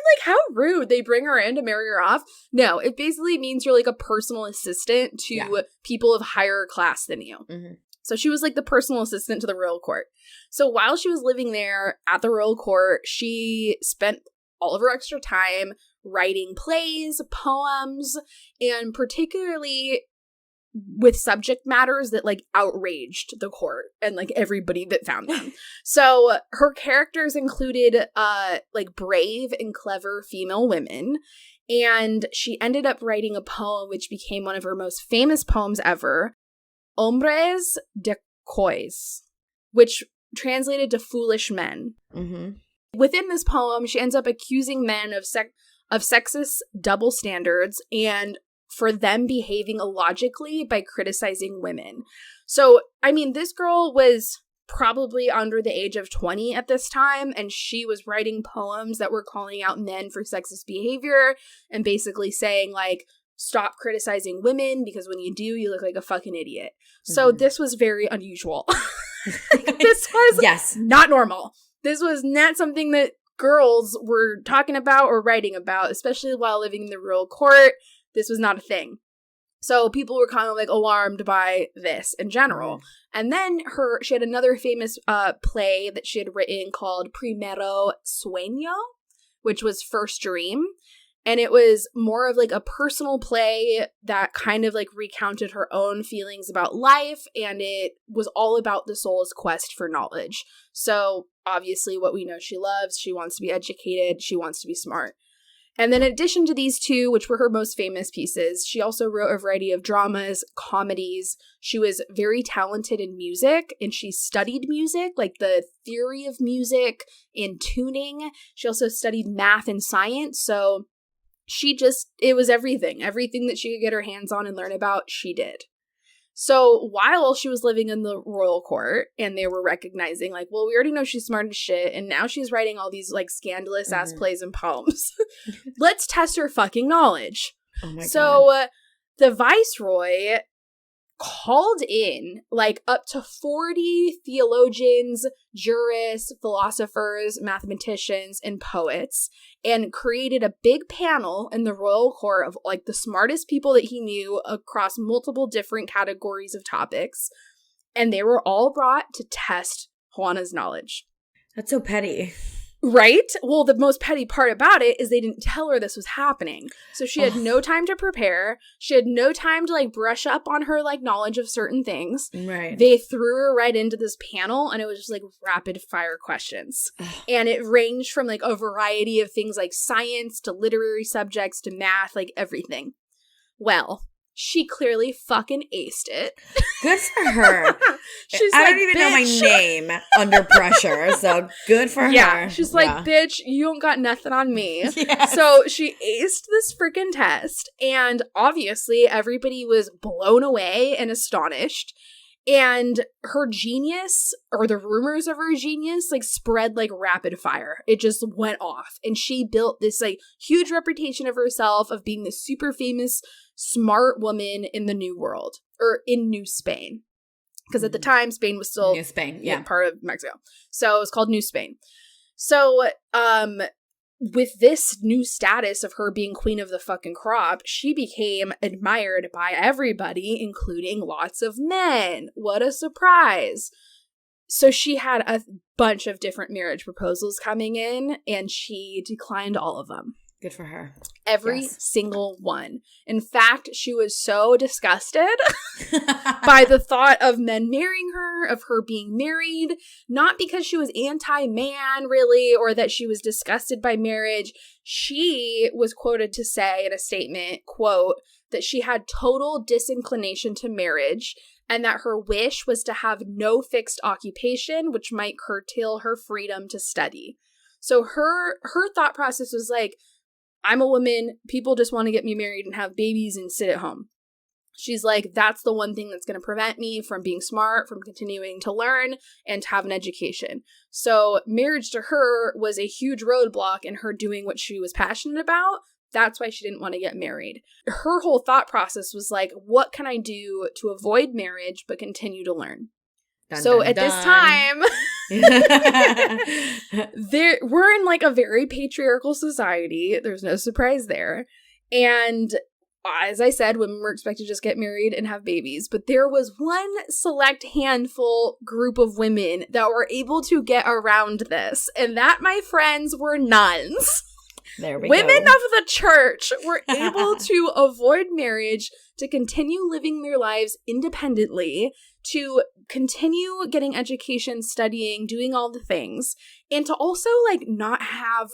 Like, how rude. They bring her in to marry her off. No, it basically means you're like a personal assistant to people of higher class than you. Mm-hmm. So she was like the personal assistant to the royal court. So while she was living there at the royal court, she spent all of her extra time writing plays, poems, and particularly with subject matters that like outraged the court and like everybody that found them. So her characters included like brave and clever female women, and she ended up writing a poem which became one of her most famous poems ever, Hombres de Cois, which translated to foolish men. Mm-hmm. Within this poem, she ends up accusing men of sexist double standards and for them behaving illogically by criticizing women. So, I mean, this girl was probably under the age of 20 at this time, and she was writing poems that were calling out men for sexist behavior and basically saying, like, stop criticizing women because when you do, you look like a fucking idiot. Mm-hmm. So this was very unusual. This was not normal. This was not something that girls were talking about or writing about, especially while living in the royal court. This was not a thing. So people were kind of like alarmed by this in general. And then she had another famous play that she had written called Primero Sueño, which was First Dream. And it was more of like a personal play that kind of like recounted her own feelings about life. And it was all about the soul's quest for knowledge. So obviously what we know she loves, she wants to be educated, she wants to be smart. And then in addition to these two, which were her most famous pieces, she also wrote a variety of dramas, comedies. She was very talented in music, and she studied music, like the theory of music and tuning. She also studied math and science, so it was everything. Everything that she could get her hands on and learn about, she did. So while she was living in the royal court and they were recognizing like, well, we already know she's smart as shit and now she's writing all these like scandalous ass plays and poems. Let's test her fucking knowledge. Oh my God. The viceroy called in like up to 40 theologians, jurists, philosophers, mathematicians, and poets, and created a big panel in the royal court of like the smartest people that he knew across multiple different categories of topics. And they were all brought to test Juana's knowledge. That's so petty. Right? Well, the most petty part about it is they didn't tell her this was happening. So she had no time to prepare. She had no time to like brush up on her like knowledge of certain things. Right. They threw her right into this panel and it was just like rapid fire questions. And it ranged from like a variety of things like science to literary subjects to math, like everything. Well, she clearly fucking aced it. Good for her. I don't even know my name under pressure, so good for her. Yeah, she's like, bitch, you don't got nothing on me. Yes. So she aced this freaking test, and obviously everybody was blown away and astonished. And her genius, or the rumors of her genius, like spread like rapid fire. It just went off. And she built this like huge reputation of herself of being this super famous, smart woman in the New World, or in New Spain. Because at the time, Spain was still New Spain, part of Mexico. So it was called New Spain. So, with this new status of her being queen of the fucking crop, she became admired by everybody, including lots of men. What a surprise. So she had a bunch of different marriage proposals coming in, and she declined all of them. Good for her. Every single one. In fact, she was so disgusted by the thought of men marrying her, of her being married, not because she was anti-man, really, or that she was disgusted by marriage. She was quoted to say in a statement, quote, that she had total disinclination to marriage and that her wish was to have no fixed occupation, which might curtail her freedom to study. So her thought process was like, I'm a woman. People just want to get me married and have babies and sit at home. She's like, that's the one thing that's going to prevent me from being smart, from continuing to learn and to have an education. So marriage to her was a huge roadblock in her doing what she was passionate about. That's why she didn't want to get married. Her whole thought process was like, what can I do to avoid marriage but continue to learn? Dun, so dun, at dun. This time, we're in like a very patriarchal society. There's no surprise there. And as I said, women were expected to just get married and have babies. But there was one select handful group of women that were able to get around this. And that, my friends, were nuns. There we Women go. of the church were able to avoid marriage, to continue living their lives independently, to continue getting education, studying, doing all the things, and to also like not have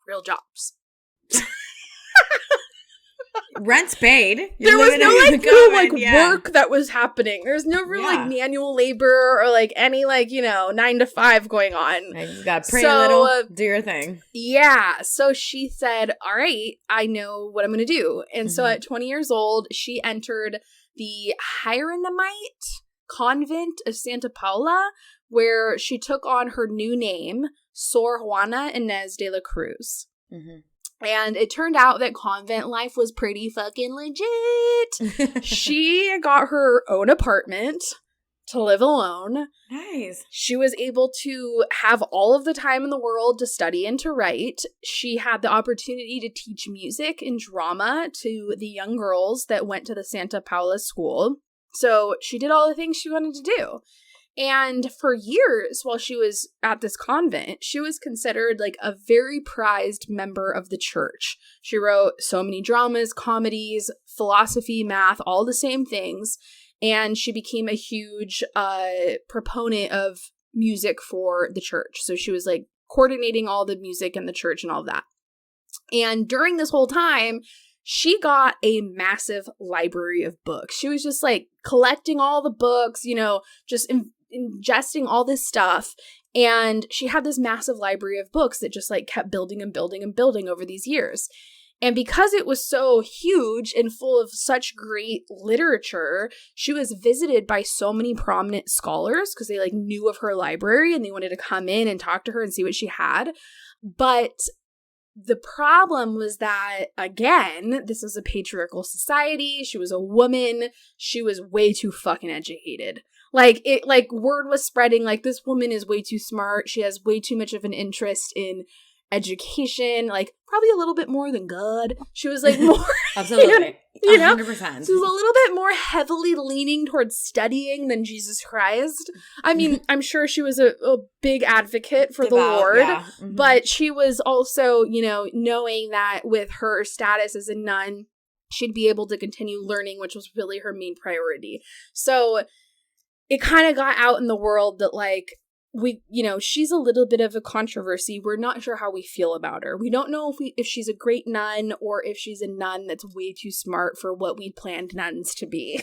real jobs. Rent's paid. There was no like real like work that was happening. There's no real like manual labor or like any like, 9 to 5 going on. I just got pray a little, do your thing. Yeah. So she said, all right, I know what I'm going to do. And so at 20 years old, she entered the Rarámuri convent of Santa Paula, where she took on her new name, Sor Juana Inés de la Cruz. Mm-hmm. And it turned out that convent life was pretty fucking legit. She got her own apartment to live alone. Nice. She was able to have all of the time in the world to study and to write. She had the opportunity to teach music and drama to the young girls that went to the Santa Paula school. So she did all the things she wanted to do. And for years, while she was at this convent, she was considered like a very prized member of the church. She wrote so many dramas, comedies, philosophy, math, all the same things. And she became a huge proponent of music for the church. So she was like coordinating all the music in the church and all that. And during this whole time, she got a massive library of books. She was just like collecting all the books, just ingesting all this stuff. And she had this massive library of books that just like kept building and building and building over these years. And because it was so huge and full of such great literature, she was visited by so many prominent scholars because they like knew of her library and they wanted to come in and talk to her and see what she had. But the problem was that, again, this was a patriarchal society. She was a woman. She was way too fucking educated. Word was spreading, like, this woman is way too smart. She has way too much of an interest in education, like, probably a little bit more than God. She was, like, more... Absolutely. 100%. She was a little bit more heavily leaning towards studying than Jesus Christ. I mean, I'm sure she was a big advocate for the Lord, yeah. Mm-hmm. But she was also, knowing that with her status as a nun, she'd be able to continue learning, which was really her main priority. So it kind of got out in the world that, like, she's a little bit of a controversy. We're not sure how we feel about her. We don't know if she's a great nun or if she's a nun that's way too smart for what we planned nuns to be.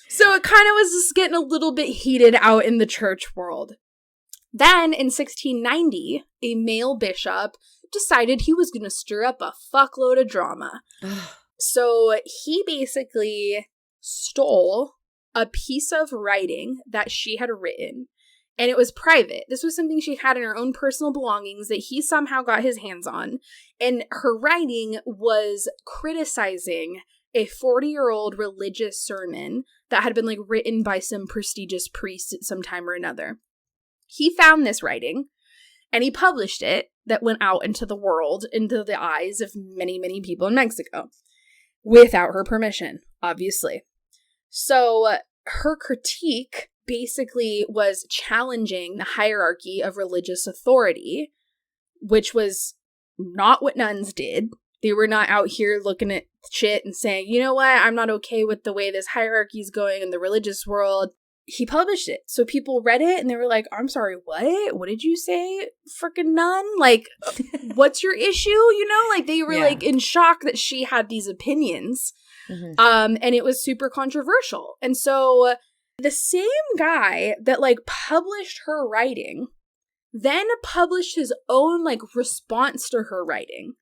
So it kind of was just getting a little bit heated out in the church world. Then in 1690, a male bishop decided he was going to stir up a fuckload of drama. So he basically stole a piece of writing that she had written, and it was private. This was something she had in her own personal belongings that he somehow got his hands on, and her writing was criticizing a 40-year-old religious sermon that had been like written by some prestigious priest at some time or another. He found this writing, and he published it. That went out into the world, into the eyes of many, many people in Mexico, without her permission, obviously. So her critique basically was challenging the hierarchy of religious authority, which was not what nuns did. They were not out here looking at shit and saying, you know what, I'm not okay with the way this hierarchy is going in the religious world. He published it. So people read it and they were like, I'm sorry, what? What did you say, frickin' nun? Like, what's your issue? Like they were like in shock that she had these opinions. Mm-hmm. And it was super controversial. And so the same guy that like published her writing then published his own, like, response to her writing,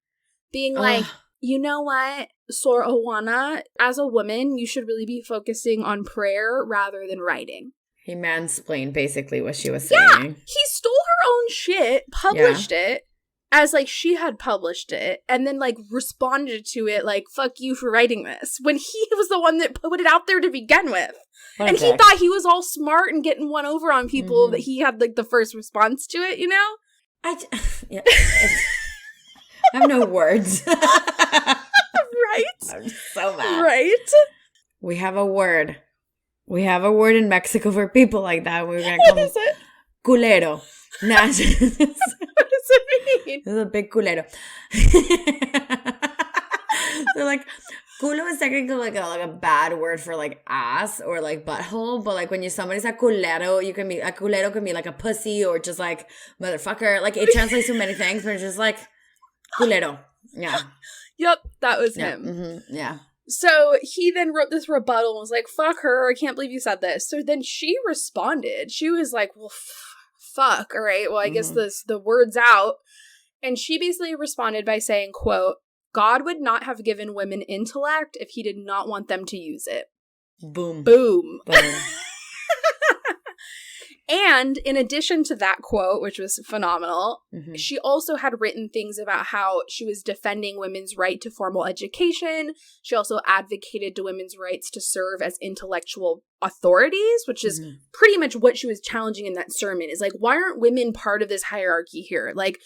being like, you know what, Sor Juana, as a woman, you should really be focusing on prayer rather than writing. He mansplained basically what she was saying. Yeah, he stole her own shit, published it as, like, she had published it, and then, like, responded to it like, fuck you for writing this, when he was the one that put it out there to begin with. And he thought he was all smart and getting one over on people that he had, like, the first response to it, you know? I have no words. Right? I'm so mad. Right? We have a word. We have a word in Mexico for people like that. We're going to call What is it? Culero. Nah, What does it mean? this is a big culero. So, like, culo is technically like a bad word for, like, ass or, like, butthole. But, like, when somebody's a culero, a culero can be, like, a pussy or just, like, motherfucker. Like, it translates to many things, but it's just, like, culero. Yeah. Yep, that was him. Mm-hmm. Yeah. So he then wrote this rebuttal and was like, fuck her, I can't believe you said this. So then she responded. She was like, well, fuck, all right, well, I guess the word's out. And she basically responded by saying, quote, God would not have given women intellect if he did not want them to use it. Boom. Boom. Boom. And in addition to that quote, which was phenomenal, she also had written things about how she was defending women's right to formal education. She also advocated to women's rights to serve as intellectual authorities, which is pretty much what she was challenging in that sermon, is like, why aren't women part of this hierarchy here? Like,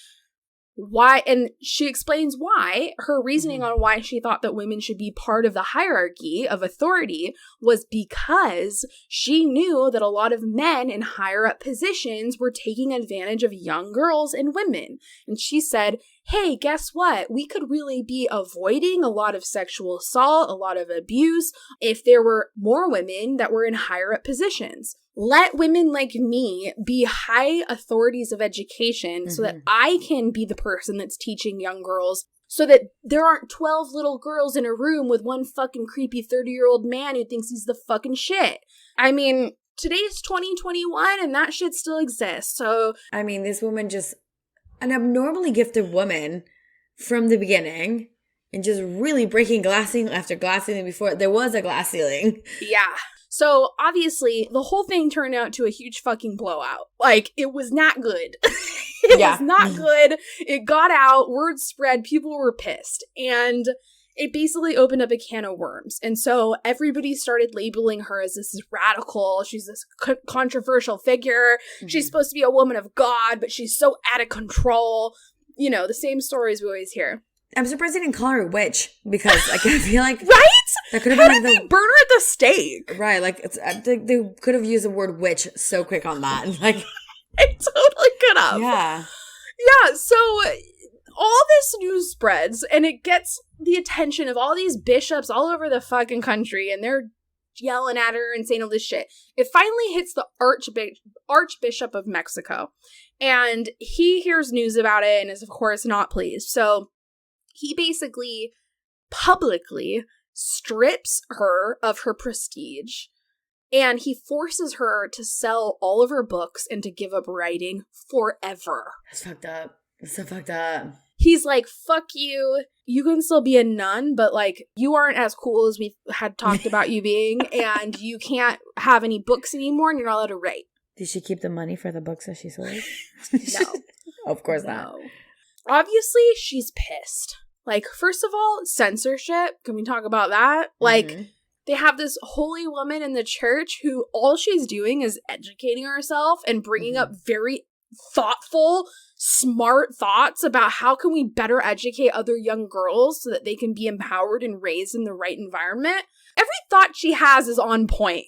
why? And she explains why. Her reasoning on why she thought that women should be part of the hierarchy of authority was because she knew that a lot of men in higher up positions were taking advantage of young girls and women. And she said, hey, guess what? We could really be avoiding a lot of sexual assault, a lot of abuse, if there were more women that were in higher up positions. Let women like me be high authorities of education so that I can be the person that's teaching young girls, so that there aren't 12 little girls in a room with one fucking creepy 30-year-old man who thinks he's the fucking shit. I mean, today's 2021 and that shit still exists. So, I mean, this woman just an abnormally gifted woman from the beginning and just really breaking glass ceiling after glass ceiling before there was a glass ceiling. Yeah. So, obviously, the whole thing turned out to a huge fucking blowout. Like, it was not good. It was not good. It got out, word spread, people were pissed. And it basically opened up a can of worms. And so everybody started labeling her as this radical. She's this controversial figure. She's supposed to be a woman of God, but she's so out of control. You know, the same stories we always hear. I'm surprised they didn't call her a witch because like, I feel like... Right? That could have How been did like they burn her at the stake? Right, like they could have used the word witch so quick on that. Like, it totally could have. Yeah. Yeah, so all this news spreads and it gets the attention of all these bishops all over the fucking country and they're yelling at her and saying all this shit. It finally hits the Archbishop of Mexico and he hears news about it and is of course not pleased. So he basically publicly strips her of her prestige and he forces her to sell all of her books and to give up writing forever. That's fucked up. That's so fucked up. He's like, fuck you. You can still be a nun, but like you aren't as cool as we had talked about you being and you can't have any books anymore and you're not allowed to write. Did she keep the money for the books that she sold? No. Of course not. Obviously, she's pissed. Like, first of all, censorship. Can we talk about that? Like, they have this holy woman in the church who all she's doing is educating herself and bringing up very thoughtful, smart thoughts about how can we better educate other young girls so that they can be empowered and raised in the right environment. Every thought she has is on point.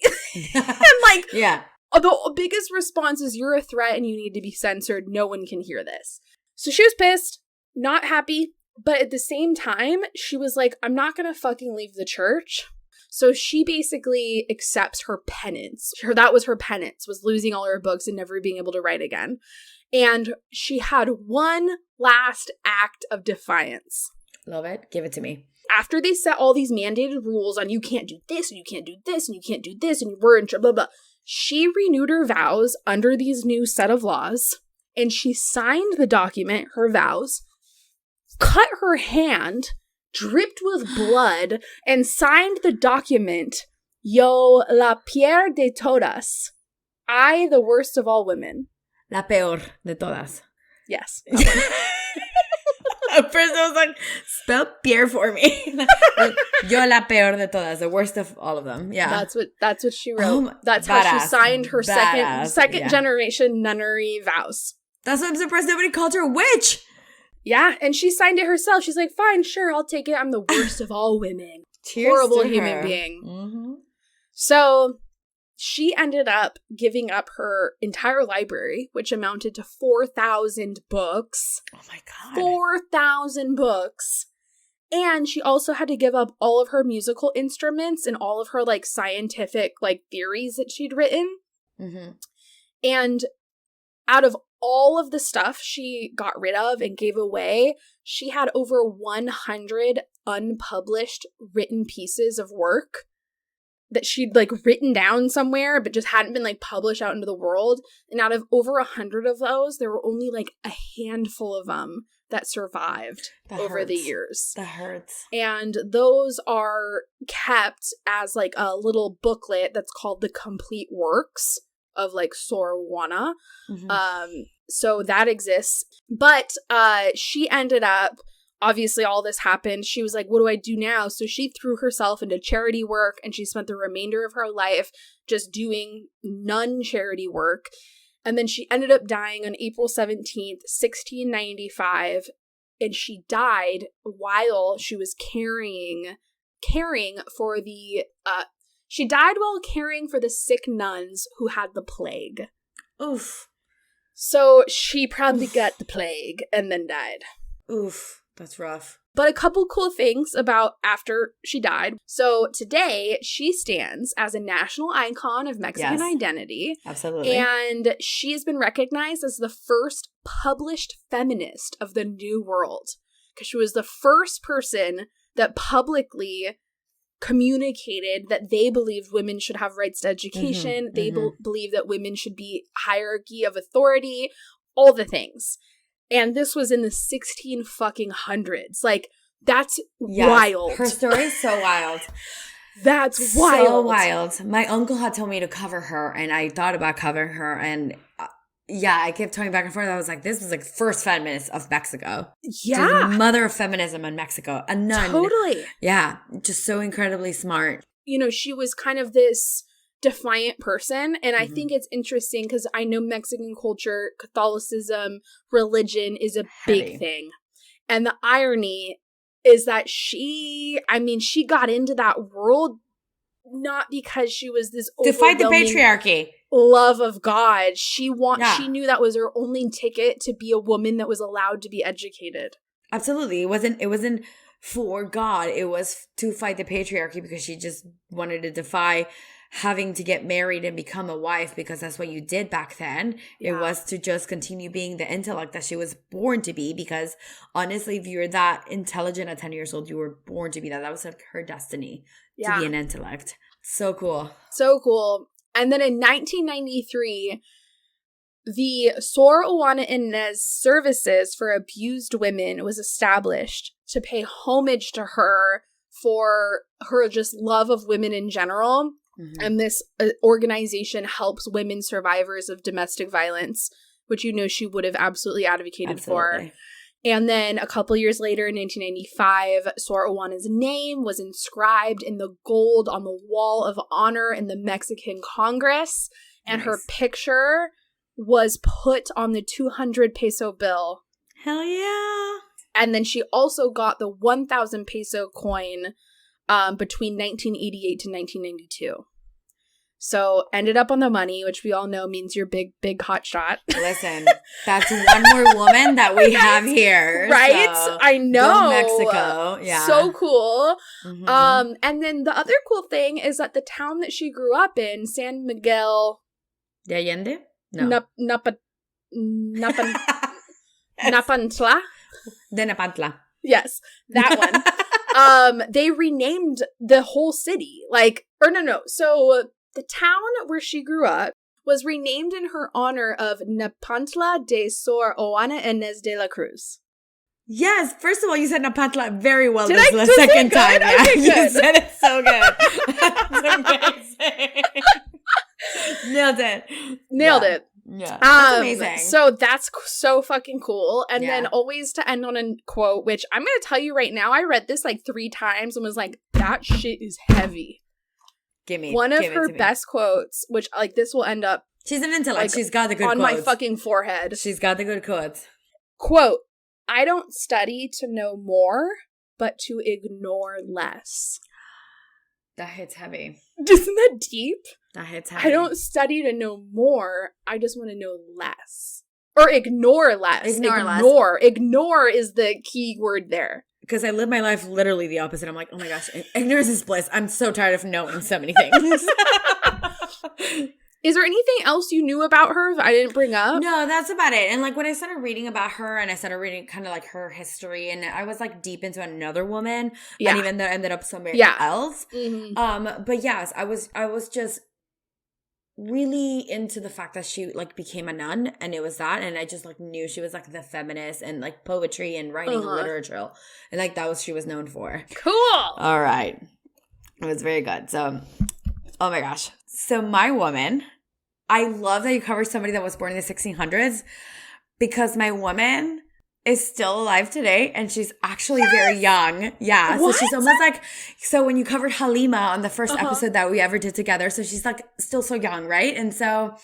And like, the biggest response is you're a threat and you need to be censored. No one can hear this. So she was pissed, not happy. But at the same time, she was like, I'm not going to fucking leave the church. So she basically accepts her penance. That was her penance, was losing all her books and never being able to write again. And she had one last act of defiance. Love it. Give it to me. After they set all these mandated rules on you can't do this and you can't do this and you can't do this and you were in blah, blah, she renewed her vows under these new set of laws. and she signed the document, her vows, cut her hand, dripped with blood, and signed the document, Yo la peor de todas. I, the worst of all women. La peor de todas. Yes. At first I was like, spell peor for me. Yo la peor de todas, the worst of all of them. Yeah. That's what she wrote. That's how she signed her second generation nunnery vows. That's why I'm surprised nobody called her a witch. Yeah, and she signed it herself. She's like, fine, sure, I'll take it. I'm the worst of all women. Cheers. Horrible to human her. being. Mm-hmm. So she ended up giving up her entire library, which amounted to 4,000 books. Oh my God. 4,000 books. And she also had to give up all of her musical instruments and all of her like scientific like theories that she'd written. Mm-hmm. And out of all of the stuff she got rid of and gave away, she had over 100 unpublished written pieces of work that she'd like written down somewhere but just hadn't been like published out into the world. And out of over 100 of those, there were only like a handful of them that survived over the years. That hurts. And those are kept as like a little booklet that's called The Complete Works of like Sor Juana. Mm-hmm. So that exists. But she ended up, obviously all this happened. She was like, what do I do now? So she threw herself into charity work, and she spent the remainder of her life just doing nun charity work. And then she ended up dying on April 17th, 1695. And she died while she was caring for the she died while caring for the sick nuns who had the plague. Oof. So she probably got the plague and then died. Oof. That's rough. But a couple cool things about after she died. So today, she stands as a national icon of Mexican identity. Absolutely. And she has been recognized as the first published feminist of the New World. Because she was the first person that publicly communicated that they believed women should have rights to education. They believe that women should be hierarchy of authority, all the things. And this was in the 1600s. Like, that's wild. Her story is so wild. That's wild. So wild. My uncle had told me to cover her, and I thought about covering her, and I kept talking back and forth. I was like, this was like first feminist of Mexico. Yeah. The mother of feminism in Mexico. A nun. Totally. Yeah. Just so incredibly smart. You know, she was kind of this defiant person, and I think it's interesting because I know Mexican culture, Catholicism, religion is a big thing. And the irony is that she got into that world not because she was this to fight the patriarchy. Love of God. She knew that was her only ticket to be a woman that was allowed to be educated. Absolutely. It wasn't for God. It was to fight the patriarchy because she just wanted to defy having to get married and become a wife, because that's what you did back then. It was to just continue being the intellect that she was born to be, because honestly, if you're that intelligent at 10 years old, you were born to be that. That was like her destiny, to be an intellect. So cool. So cool. And then in 1993, the Sor Juana Inés Services for Abused Women was established to pay homage to her for her just love of women in general. And this organization helps women survivors of domestic violence, which she would have absolutely advocated for. And then a couple years later in 1995, Sor Juana's name was inscribed in the gold on the Wall of Honor in the Mexican Congress. And her picture was put on the 200 peso bill. Hell yeah. And then she also got the 1,000 peso coin between 1988 to 1992. So ended up on the money, which we all know means you're big hot shot. Listen, that's one more woman that we have here. Right? So, I know. Mexico. Yeah. So cool. And then the other cool thing is that the town that she grew up in, San Miguel de Allende? No. Napantla? De Napantla. Yes, that one. They renamed the whole city. So the town where she grew up was renamed in her honor of Nepantla de Sor Juana Inés de la Cruz. Yes, first of all, you said Napantla very well Did this I the second say time. good? Yeah, Okay, you good. said it so good. That's amazing. Nailed it. Nailed it. Yeah, that's amazing. So that's so fucking cool. And then Yeah. always to end on a quote, which I'm going to tell you right now, I read this like 3 times and was like, that shit is heavy. One of her best quotes, which like this will end up. She's an intellect. Like, she's got the good on quotes. my fucking forehead. She's got the good quotes. Quote, I don't study to know more, but to ignore less. That hits heavy. Isn't that deep? That hits heavy. I don't study to know more. I just want to know less. Or ignore less. Ignore is the key word there. Because I live my life literally the opposite. I'm like, oh my gosh, ignorance is bliss. I'm so tired of knowing so many things. Is there anything else you knew about her that I didn't bring up? No, that's about it. And like when I started reading about her and I started reading kind of like her history and I was like deep into another woman. Yeah. And even though I ended up somewhere else. Mm-hmm. But yes, I was just really into the fact that she like became a nun and it was that. And I just like knew she was like the feminist and like poetry and writing literature. And like that was she was known for. Cool. All right. It was very good. So, oh my gosh. So my woman, I love that you covered somebody that was born in the 1600s because my woman is still alive today and she's actually very young. Yeah. What? So she's almost like, so when you covered Halima on the first episode that we ever did together, so she's like still so young, right? And so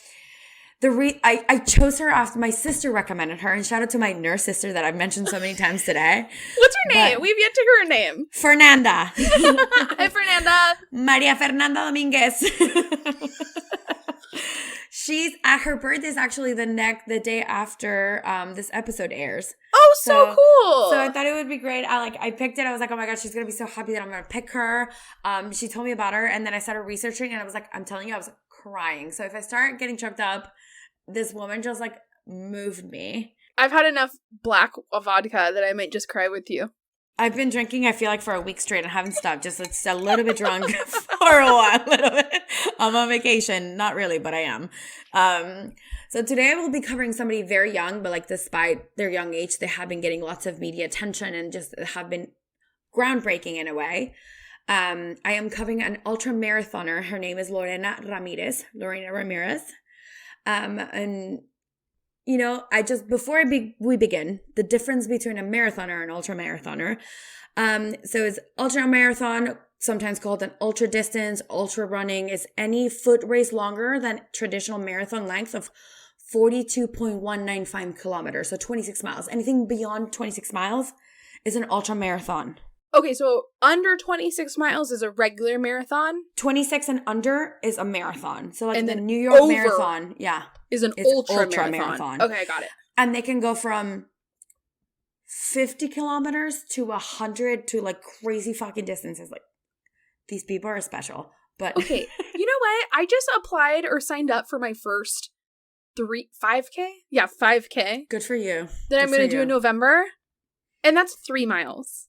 I chose her after my sister recommended her, and shout out to my nurse sister that I've mentioned so many times today. What's her name? We've yet to hear her name. Fernanda. Hi, Fernanda. Maria Fernanda Dominguez. She's at her birthday is actually the day after this episode airs. Oh, so cool. So I thought it would be great. I picked it. I was like, oh my gosh, she's gonna be so happy that I'm gonna pick her. She told me about her, and then I started researching, and I was like, I'm telling you, I was crying. So if I start getting choked up, this woman just like moved me. I've had enough black vodka that I might just cry with you. I've been drinking, I feel like, for a week straight and haven't stopped. Just it's a little bit drunk for a while. A little bit. I'm on vacation. Not really, but I am. So today I will be covering somebody very young, but like despite their young age, they have been getting lots of media attention and just have been groundbreaking in a way. I am covering an ultra marathoner. Her name is Lorena Ramírez. And you know, before we begin, the difference between a marathoner and ultra marathoner. So it's ultra marathon, sometimes called an ultra distance. Ultra running is any foot race longer than traditional marathon length of 42.195 kilometers. So 26 miles. Anything beyond 26 miles is an ultra marathon. Okay, so under 26 miles is a regular marathon? 26 and under is a marathon. So like and the then New York Marathon, is an ultra marathon. Okay, I got it. And they can go from 50 kilometers to 100 to like crazy fucking distances. Like these people are special. But okay, you know what? I just applied or signed up for my first 5K? Yeah, 5K. Good for you. That I'm going to do in November. And that's 3 miles.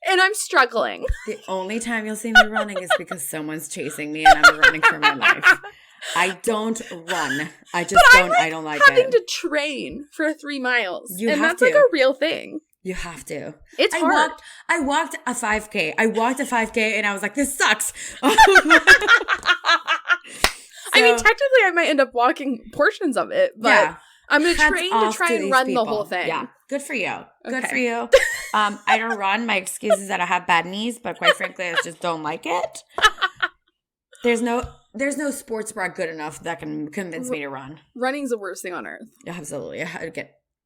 And I'm struggling. The only time you'll see me running is because someone's chasing me and I'm running for my life. I don't run. I don't like having to train for 3 miles. And that's like a real thing. You have to. It's hard. I walked a 5K. And I was like, this sucks. I mean, technically I might end up walking portions of it, but I'm going to train to try and run the whole thing. Yeah. Good for you. Good for you. I don't run. My excuse is that I have bad knees, but quite frankly, I just don't like it. There's no sports bra good enough that can convince me to run. Running's the worst thing on earth. Absolutely. I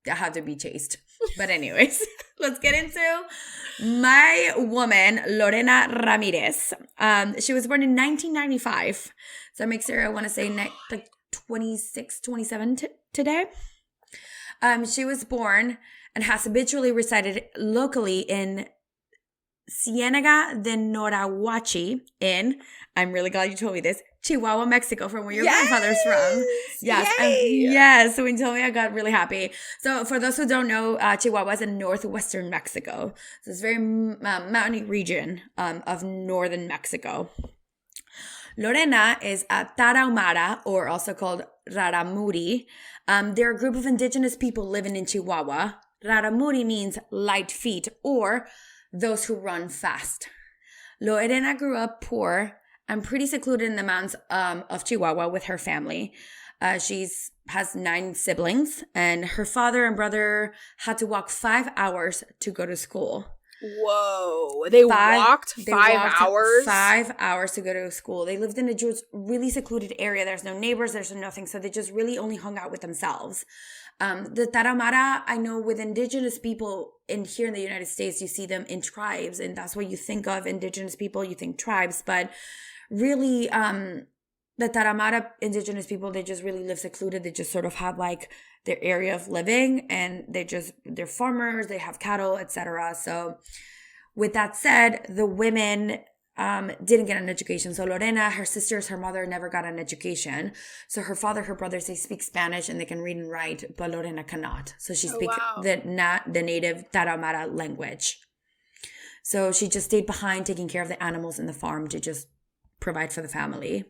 had to be chased. But anyways, let's get into my woman, Lorena Ramírez. She was born in 1995. So that makes her, I want to say, like 26, 27 today. She was born and has habitually resided locally in Ciénaga de Norahuachi in, I'm really glad you told me this, Chihuahua, Mexico, from where your grandfather's from. Yes. So when you told me, I got really happy. So for those who don't know, Chihuahua is in northwestern Mexico. So it's a very mountainy region of northern Mexico. Lorena is a Tarahumara, or also called Rarámuri. They're a group of indigenous people living in Chihuahua. Rarámuri means light feet or those who run fast. Lorena grew up poor and pretty secluded in the mountains of Chihuahua with her family. She has 9 siblings, and her father and brother had to walk 5 hours to go to school. Whoa. They walked 5 hours? 5 hours to go to school. They lived in a really secluded area. There's no neighbors. There's nothing. So they just really only hung out with themselves. The Tarahumara, I know with indigenous people here in the United States, you see them in tribes. And that's what you think of indigenous people. You think tribes. But really, the Tarahumara indigenous people, they just really live secluded. They just sort of have like their area of living, and they're farmers, they have cattle, etc. So with that said, the women didn't get an education. So Lorena, her sisters, her mother never got an education. So her father, her brothers, they speak Spanish and they can read and write, but Lorena cannot. So she speaks the native Tarahumara language. So she just stayed behind taking care of the animals in the farm to just provide for the family.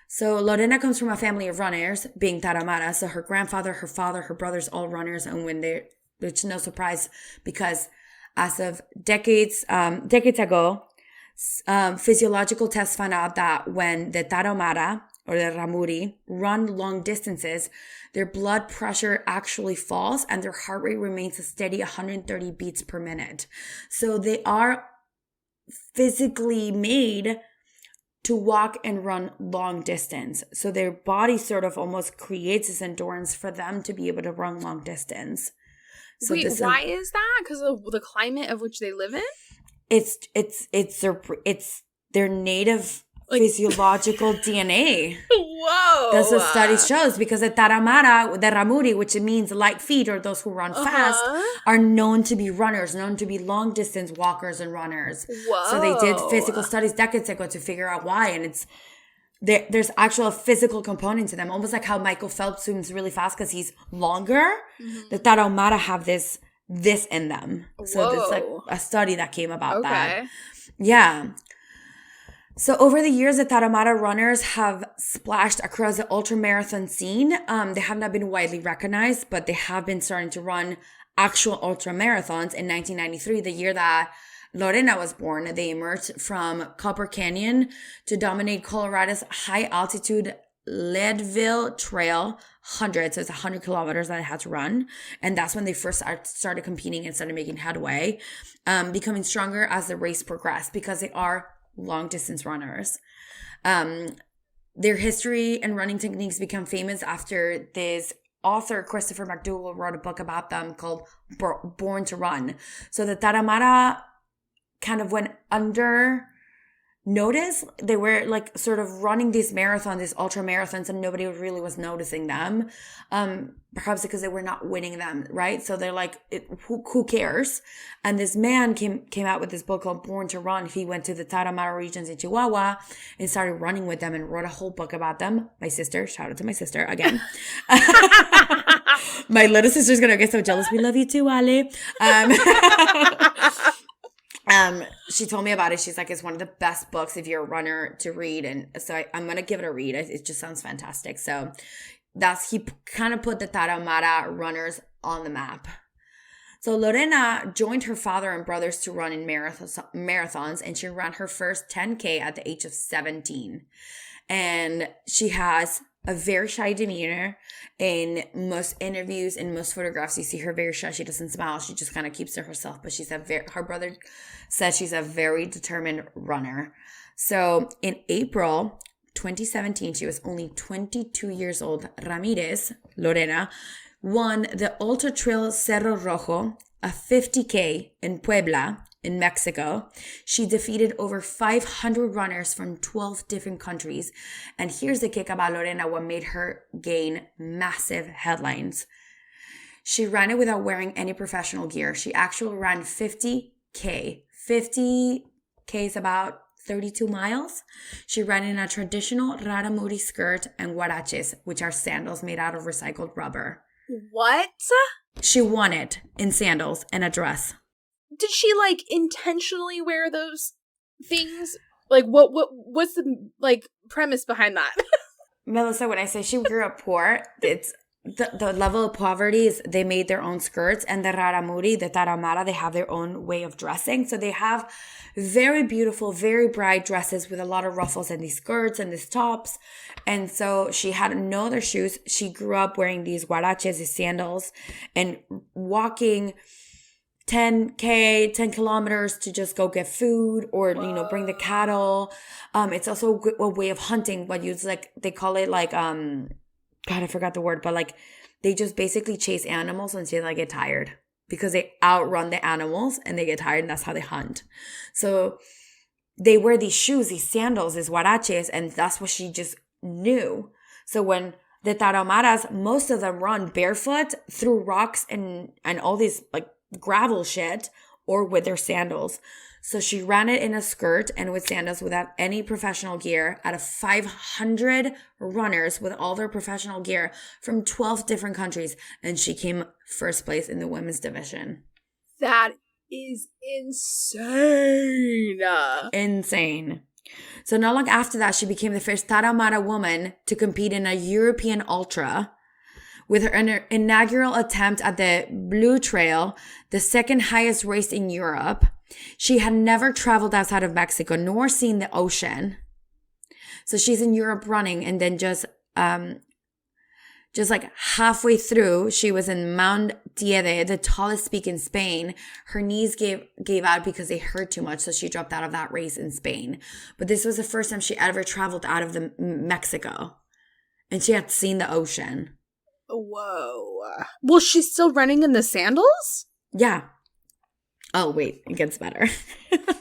So Lorena comes from a family of runners, being Tarahumara. So her grandfather, her father, her brothers, all runners. And it's no surprise because as of decades ago, physiological tests found out that when the Tarahumara or the Rarámuri run long distances, their blood pressure actually falls and their heart rate remains a steady 130 beats per minute. So they are physically made to walk and run long distance. So their body sort of almost creates this endurance for them to be able to run long distance. So wait, why is that? Because of the climate of which they live in? It's their native physiological DNA. Whoa. That's what study shows, because the Tarahumara, the Rarámuri, which means light feet or those who run fast, are known to be runners, known to be long distance walkers and runners. Whoa. So they did physical studies decades ago to figure out why, and there's actual physical component to them, almost like how Michael Phelps swims really fast because he's longer. Mm-hmm. The Tarahumara have this in them. So there's like a study that came about that. Yeah. So over the years, the Tarahumara runners have splashed across the ultramarathon scene. They have not been widely recognized, but they have been starting to run actual ultramarathons. In 1993, the year that Lorena was born, they emerged from Copper Canyon to dominate Colorado's high-altitude Leadville Trail 100. So it's 100 kilometers that they had to run. And that's when they first started competing and started making headway, becoming stronger as the race progressed because they are long distance runners. Their history and running techniques become famous after this author, Christopher McDougall, wrote a book about them called Born to Run. So the Tarahumara kind of went under notice. They were like sort of running these ultra marathons, and nobody really was noticing them. Perhaps because they were not winning them, right? So they're like, who cares? And this man came out with this book called Born to Run. He went to the Tarahumara regions in Chihuahua and started running with them and wrote a whole book about them. My sister, shout out to my sister again. My little sister's gonna get so jealous. We love you too, Ale. She told me about it. She's like, it's one of the best books if you're a runner to read. And so I'm going to give it a read. It just sounds fantastic. So he kind of put the Tarahumara runners on the map. So Lorena joined her father and brothers to run in marathons, and she ran her first 10K at the age of 17. And she has a very shy demeanor. In most interviews, in most photographs, you see her very shy. She doesn't smile. She just kind of keeps to herself. But her brother says she's a very determined runner. So in April 2017, she was only 22 years old. Ramírez, Lorena, won the Ultra Trail Cerro Rojo, a 50K in Puebla, in Mexico. She defeated over 500 runners from 12 different countries. And here's the kick about Lorena, what made her gain massive headlines. She ran it without wearing any professional gear. She actually ran 50K. 50K is about 32 miles. She ran in a traditional Rarámuri skirt and huaraches, which are sandals made out of recycled rubber. What? She won it in sandals and a dress. Did she, like, intentionally wear those things? Like, what's the, like, premise behind that? Melissa, when I say she grew up poor, it's the level of poverty is they made their own skirts, and the Rarámuri, the Tarahumara, they have their own way of dressing. So they have very beautiful, very bright dresses with a lot of ruffles and these skirts and these tops. And so she had no other shoes. She grew up wearing these huaraches, these sandals, and walking 10 kilometers to just go get food or, bring the cattle. It's also a way of hunting, but they call it like, God, I forgot the word, but like they just basically chase animals until they get tired because they outrun the animals and they get tired, and that's how they hunt. So they wear these shoes, these sandals, these huaraches, and that's what she just knew. So when the Tarahumaras, most of them run barefoot through rocks and all these like gravel shit or with their sandals. So she ran it in a skirt and with sandals without any professional gear out of 500 runners with all their professional gear from 12 different countries. And she came first place in the women's division. That is insane. Insane. So not long after that, she became the first Tarahumara woman to compete in a European ultra. With her inaugural attempt at the Blue Trail, the second highest race in Europe, she had never traveled outside of Mexico nor seen the ocean. So she's in Europe running, and then just like halfway through, she was in Mount Tiede, the tallest peak in Spain. Her knees gave out because they hurt too much, so she dropped out of that race in Spain. But this was the first time she ever traveled out of Mexico, and she had seen the ocean. Whoa. Well, she's still running in the sandals? Yeah. Oh, wait. It gets better. Oh,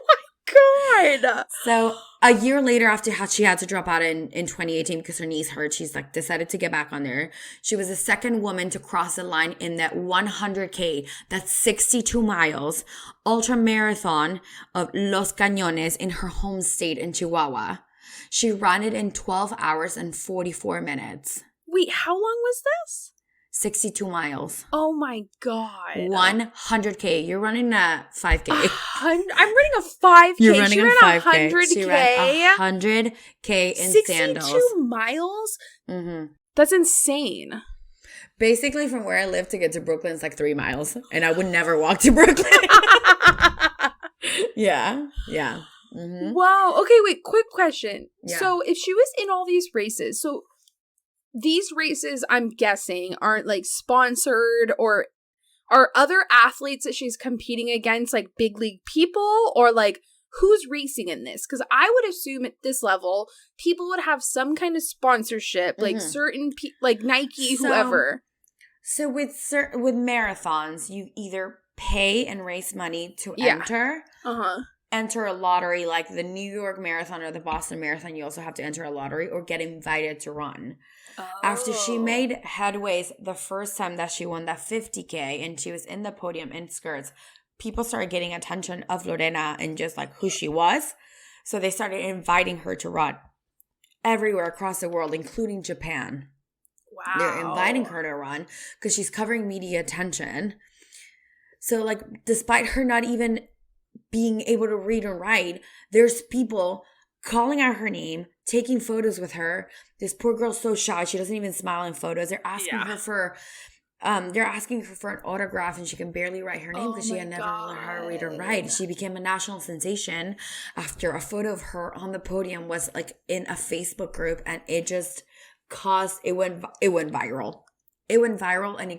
my God. So a year later, after she had to drop out in 2018 because her knees hurt, she's like decided to get back on there. She was the second woman to cross the line in that 100K, that's 62 miles, ultra marathon of Los Cañones in her home state in Chihuahua. She ran it in 12 hours and 44 minutes. Wait, how long was this? 62 miles. Oh my God. 100K. You're running a 5K. I'm running a 5K. You're running a 5K. 100K. She ran 100K in 62 sandals. 62 miles? Mm-hmm. That's insane. Basically, from where I live to get to Brooklyn is like 3 miles. And I would never walk to Brooklyn. Yeah. Mm-hmm. Wow. Okay, wait, quick question. Yeah. So if she was in all these races, so these races, I'm guessing, aren't like sponsored, or are other athletes that she's competing against like big league people, or like who's racing in this? Because I would assume at this level, people would have some kind of sponsorship, like certain like Nike, whoever. So with marathons, you either pay and raise money to enter. Enter a lottery like the New York Marathon or the Boston Marathon. You also have to enter a lottery or get invited to run. After she made headways the first time that she won that 50K and she was in the podium in skirts, people started getting attention of Lorena and just like who she was. So they started inviting her to run everywhere across the world, including Japan. Wow. They're inviting her to run because she's covering media attention. So like despite her not even being able to read and write, there's people calling out her name, taking photos with her. This poor girl's so shy, she doesn't even smile in photos. They're asking her for an autograph, and she can barely write her name because she had never learned how to read or write. She became a national sensation after a photo of her on the podium was like in a Facebook group, and it just went viral. It went viral, and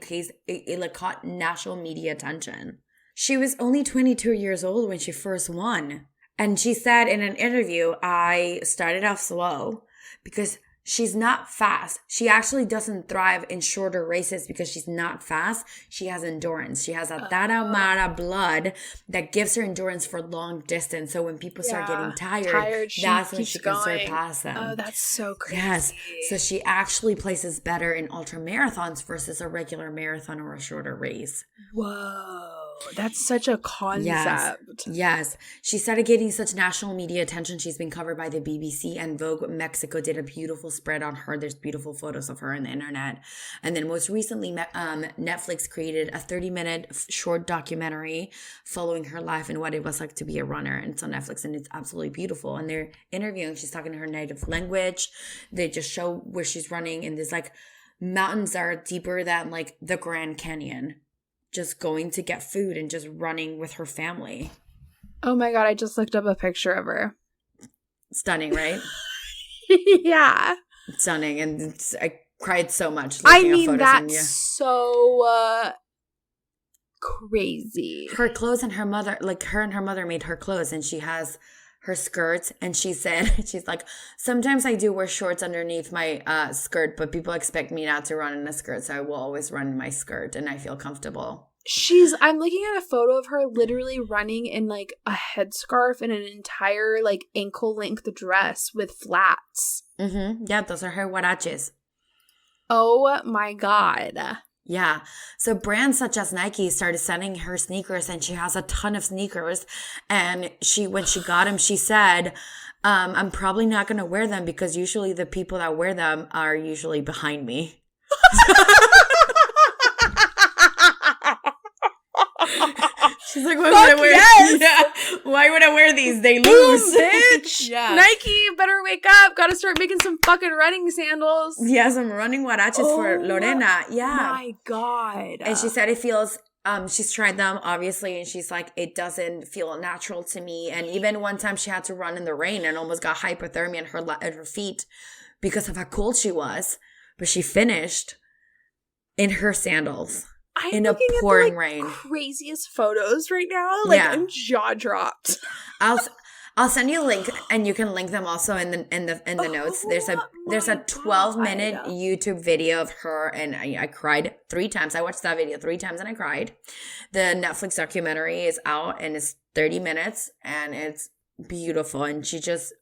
it like caught national media attention. She was only 22 years old when she first won. And she said in an interview, I started off slow because she's not fast. She actually doesn't thrive in shorter races because she's not fast. She has endurance. She has a Tarahumara blood that gives her endurance for long distance. So when people start getting tired, that's when she can surpass them. Oh, that's so crazy. Yes. So she actually places better in ultra marathons versus a regular marathon or a shorter race. Whoa. that's such a concept. Yes. She started getting such national media attention. She's been covered by the BBC, and Vogue Mexico did a beautiful spread on her. There's beautiful photos of her on the internet. And then most recently, Netflix created a 30-minute short documentary following her life and what it was like to be a runner. And it's on Netflix, and it's absolutely beautiful. And they're interviewing, she's talking in her native language. They just show where she's running in this like mountains that are deeper than like the Grand Canyon, just going to get food and just running with her family. Oh my God, I just looked up a picture of her. Stunning, right? Yeah. Stunning. And I cried so much. I mean, that's so crazy. Her clothes and her mother, like her and her mother made her clothes, and she has her skirts, and she said, she's like, sometimes I do wear shorts underneath my skirt, but people expect me not to run in a skirt, so I will always run in my skirt, and I feel comfortable. I'm looking at a photo of her literally running in like a headscarf and an entire like ankle length dress with flats. Mm-hmm. Yeah, those are her huaraches. Oh my God. Yeah. So brands such as Nike started sending her sneakers, and she has a ton of sneakers. And when she got them, she said, I'm probably not going to wear them because usually the people that wear them are usually behind me. She's like, why would I wear these? Yeah. Why would I wear these? They lose. Bitch. Yeah. Nike, better wake up. Gotta start making some fucking running sandals. Yeah, some running huaraches for Lorena. Yeah. My God. And she said it feels, she's tried them, obviously, and she's like, it doesn't feel natural to me. And even one time she had to run in the rain and almost got hypothermia in her feet because of how cold she was. But she finished in her sandals. I'm in a pouring rain. Craziest photos right now. Like, yeah. I'm jaw dropped. I'll send you a link, and you can link them also in the notes. There's a 12-minute YouTube video of her, and I cried 3 times. I watched that video 3 times and I cried. The Netflix documentary is out, and it's 30 minutes, and it's beautiful. And she just,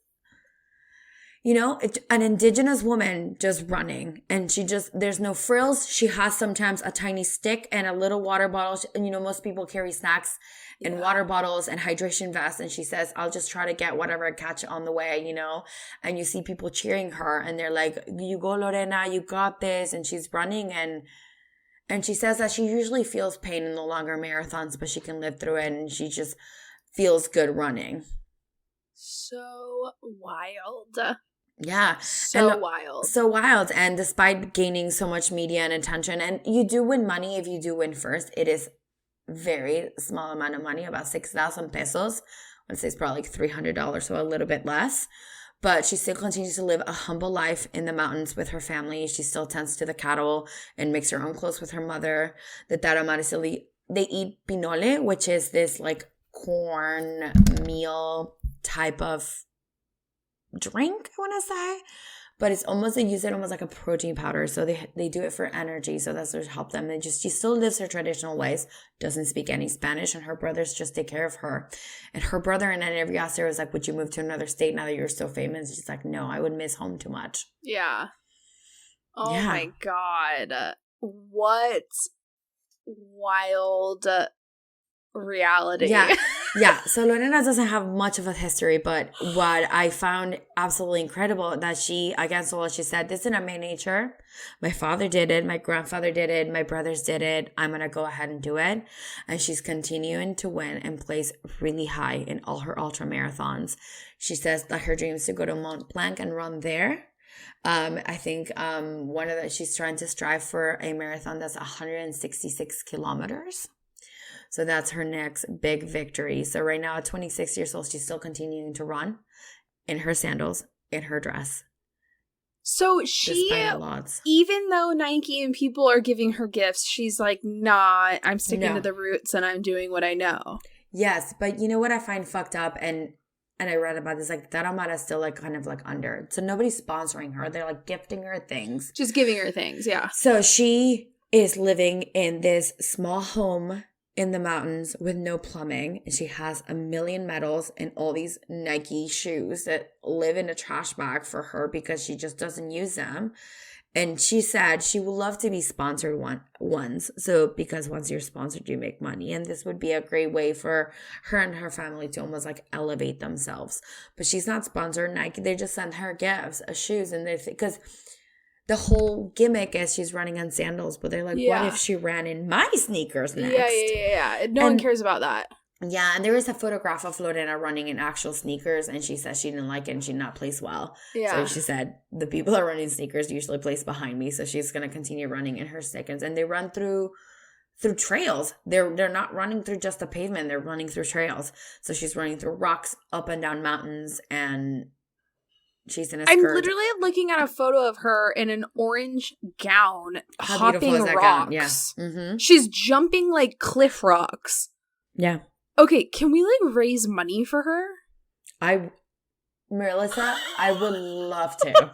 an indigenous woman just running, and there's no frills. She has sometimes a tiny stick and a little water bottle. Most people carry snacks and water bottles and hydration vests. And she says, I'll just try to get whatever I catch on the way, and you see people cheering her, and they're like, you go, Lorena, you got this. And she's running, and she says that she usually feels pain in the longer marathons, but she can live through it, and she just feels good running. So wild. Yeah. Wild. So wild. And despite gaining so much media and attention, and you do win money if you do win first, it is very small amount of money, about 6,000 pesos. I would say it's probably like $300, so a little bit less. But she still continues to live a humble life in the mountains with her family. She still tends to the cattle and makes her own clothes with her mother. The Tarahumara, they eat pinole, which is this like corn meal type of drink, I want to say, but it's almost, they use it almost like a protein powder, so they do it for energy, so that's to help them. She still lives her traditional ways, doesn't speak any Spanish, and her brothers just take care of her. And her brother in an interview asked her, was like, would you move to another state now that you're so famous? She's like, no, I would miss home too much. Yeah. Oh yeah. My God, what wild reality. Yeah. So Lorena doesn't have much of a history, but what I found absolutely incredible that she, against all, she said, this is not my nature. My father did it. My grandfather did it. My brothers did it. I'm going to go ahead and do it. And she's continuing to win and place really high in all her ultra marathons. She says that her dream is to go to Mont Blanc and run there. I think she's trying to strive for a marathon that's 166 kilometers. So that's her next big victory. So right now at 26 years old, she's still continuing to run in her sandals, in her dress. So she, even though Nike and people are giving her gifts, she's like, nah, I'm sticking to the roots and I'm doing what I know. Yes, but you know what I find fucked up, and I read about this, like Tarahumara is still like kind of like under. So nobody's sponsoring her. They're like gifting her things. Just giving her things, yeah. So she is living in this small home in the mountains with no plumbing, and she has 1 million medals and all these Nike shoes that live in a trash bag for her because she just doesn't use them. And she said she would love to be sponsored once. So because once you're sponsored, you make money. And this would be a great way for her and her family to almost like elevate themselves. But she's not sponsored. Nike, they just send her gifts, shoes. And they because the whole gimmick is she's running on sandals. But they're like, what if she ran in my sneakers next? Yeah. No one cares about that. Yeah, and there is a photograph of Lorena running in actual sneakers, and she says she didn't like it and she did not place well. Yeah. So she said, the people that run in sneakers usually place behind me, so she's going to continue running in her sneakers. And they run through trails. They're not running through just the pavement. They're running through trails. So she's running through rocks, up and down mountains, and she's in a skirt. I'm literally looking at a photo of her in an orange gown, hopping rocks. Gown? Yeah. Mm-hmm. She's jumping like cliff rocks. Yeah. Okay, can we like raise money for her? Melissa, I would love to. Oh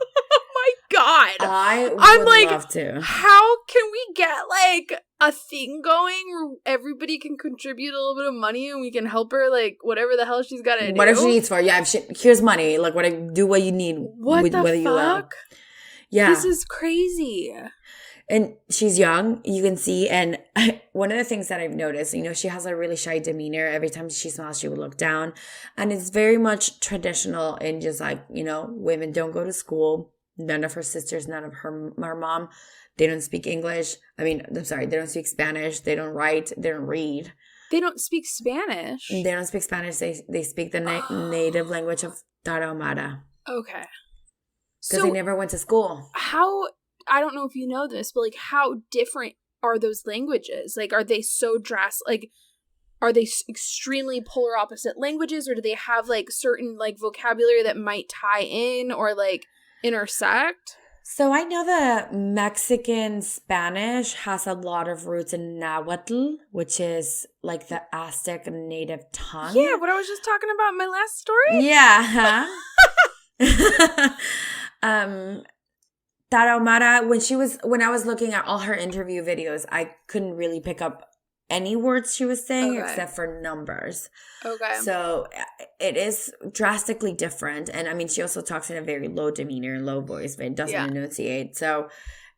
my God. I'm like, love to. How can we get like a thing going where everybody can contribute a little bit of money and we can help her like whatever the hell she's got to do? Whatever she needs for. Yeah, here's money. Like do what you need. What the fuck? Yeah. This is crazy. And she's young, you can see. And one of the things that I've noticed, she has a really shy demeanor. Every time she smiles, she would look down. And it's very much traditional in just like, women don't go to school. None of her sisters, none of her mom, they don't speak English. They don't speak Spanish. They don't write. They don't read. They don't speak Spanish? They don't speak Spanish. They speak the native language of Tarahumara. Okay. Because they never went to school. I don't know if you know this, but like how different are those languages? Like, are they so drastic? Like, are they extremely polar opposite languages, or do they have like certain like vocabulary that might tie in or like intersect? So I know the Mexican Spanish has a lot of roots in Nahuatl, which is like the Aztec native tongue. Yeah, what I was just talking about in my last story. Yeah. Tarahumara, when I was looking at all her interview videos, I couldn't really pick up any words she was saying except for numbers. Okay. So it is drastically different. And she also talks in a very low demeanor, low voice, but it doesn't enunciate. So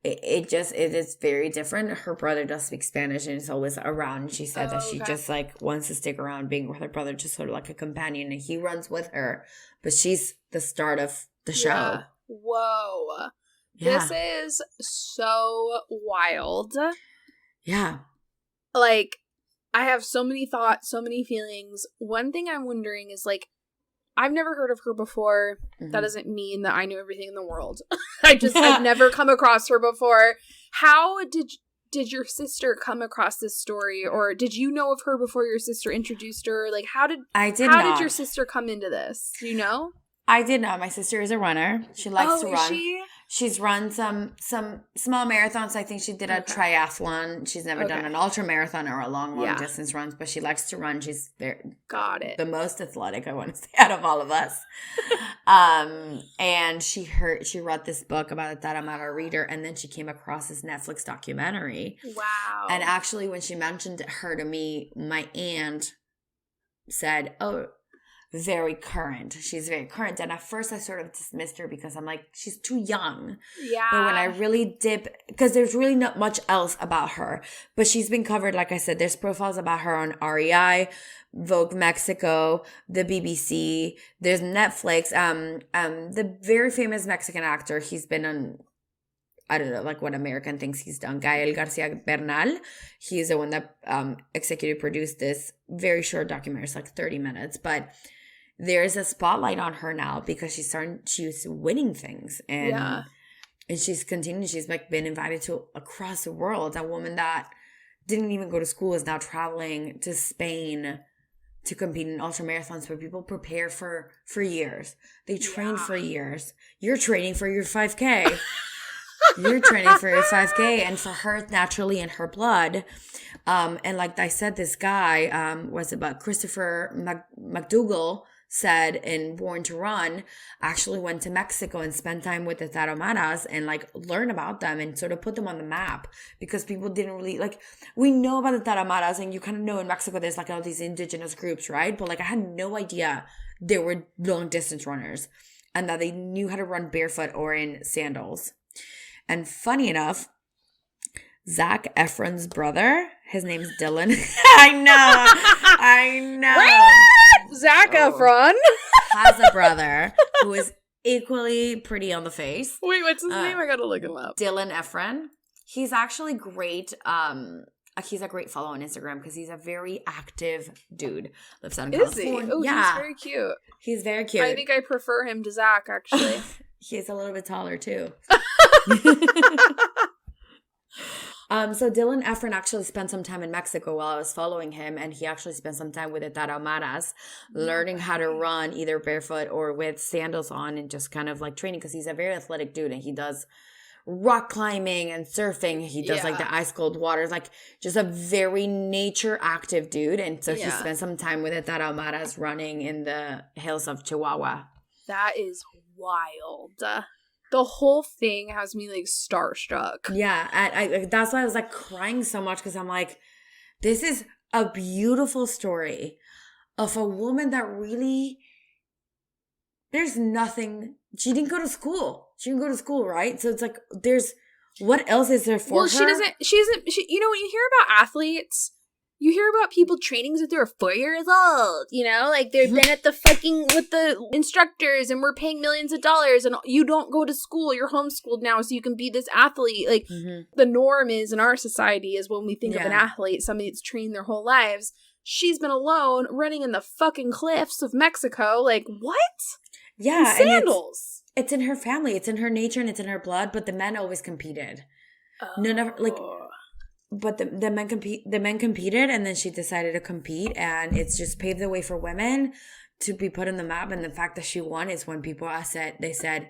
it is very different. Her brother does speak Spanish and is always around. She said that she just like wants to stick around being with her brother, just sort of like a companion, and he runs with her. But she's the start of the show. Whoa. Yeah. This is so wild. Yeah. Like, I have so many thoughts, so many feelings. One thing I'm wondering is, like, I've never heard of her before. Mm-hmm. That doesn't mean that I know everything in the world. I've never come across her before. How did your sister come across this story? Or did you know of her before your sister introduced her? Like, how did your sister come into this? Do you know? I did not. My sister is a runner. She likes to run. Is she? She's run some small marathons. I think she did a triathlon. She's never done an ultra marathon or a long distance runs, but she likes to run. She's the most athletic, I want to say, out of all of us. And she read this book about a Tarahumara reader, and then she came across this Netflix documentary. Wow. And actually, when she mentioned her to me, my aunt said, "Oh, very current. She's very current." And at first I sort of dismissed her because I'm like, she's too young. Yeah. But when I really because there's really not much else about her. But she's been covered, like I said, there's profiles about her on REI, Vogue Mexico, the BBC, there's Netflix. The very famous Mexican actor, he's been on, I don't know, like what American thinks he's done, Gael Garcia Bernal. He's the one that executive produced this very short documentary. It's like 30 minutes. But there's a spotlight on her now because she's winning things. And she's continuing. She's like been invited to across the world. A woman that didn't even go to school is now traveling to Spain to compete in ultramarathons where people prepare for years. They train for years. You're training for your 5K. You're training for your 5K, and for her, it's naturally in her blood. And like I said, this guy was about Christopher McDougall said in Born to Run, actually went to Mexico and spent time with the Tarahumaras and like learn about them and sort of put them on the map, because people didn't really we know about the Tarahumaras, and you kind of know in Mexico there's like all these indigenous groups, right? But like I had no idea they were long distance runners and that they knew how to run barefoot or in sandals. And funny enough, Zac Efron's brother, his name's Dylan. I know. Zac Efron has a brother who is equally pretty on the face. Wait, what's his name? I gotta look him up. Dylan Efron. He's actually great. He's a great follow on Instagram because he's a very active dude. Lives out in California. Is he? Oh, yeah. He's very cute. He's very cute. I think I prefer him to Zac, actually. He's a little bit taller, too. So Dylan Efron actually spent some time in Mexico while I was following him, and he actually spent some time with the Tarahumaras, learning how to run either barefoot or with sandals on and just kind of like training because he's a very athletic dude and he does rock climbing and surfing. He does like the ice cold waters, like just a very nature active dude. And so he spent some time with the Tarahumaras running in the hills of Chihuahua. That is wild. The whole thing has me like starstruck. Yeah, I that's why I was like crying so much because I'm like, this is a beautiful story of a woman that really, there's nothing, she didn't go to school. She didn't go to school, right? So it's like, there's, what else is there for her? She isn't, you know, when you hear about athletes, you hear about people training since they were 4 years old, you know? Like, they've been at the fucking, with the instructors, and we're paying millions of dollars, and you don't go to school, you're homeschooled now, so you can be this athlete. Like, the norm is, in our society, is when we think of an athlete, somebody that's trained their whole lives. She's been alone, running in the fucking cliffs of Mexico. Like, what? Yeah. And sandals. It's in her family, it's in her nature, and it's in her blood, but the men always competed. None of, like... But the men competed, and then she decided to compete, and it's just paved the way for women to be put on the map. And the fact that she won is when people said,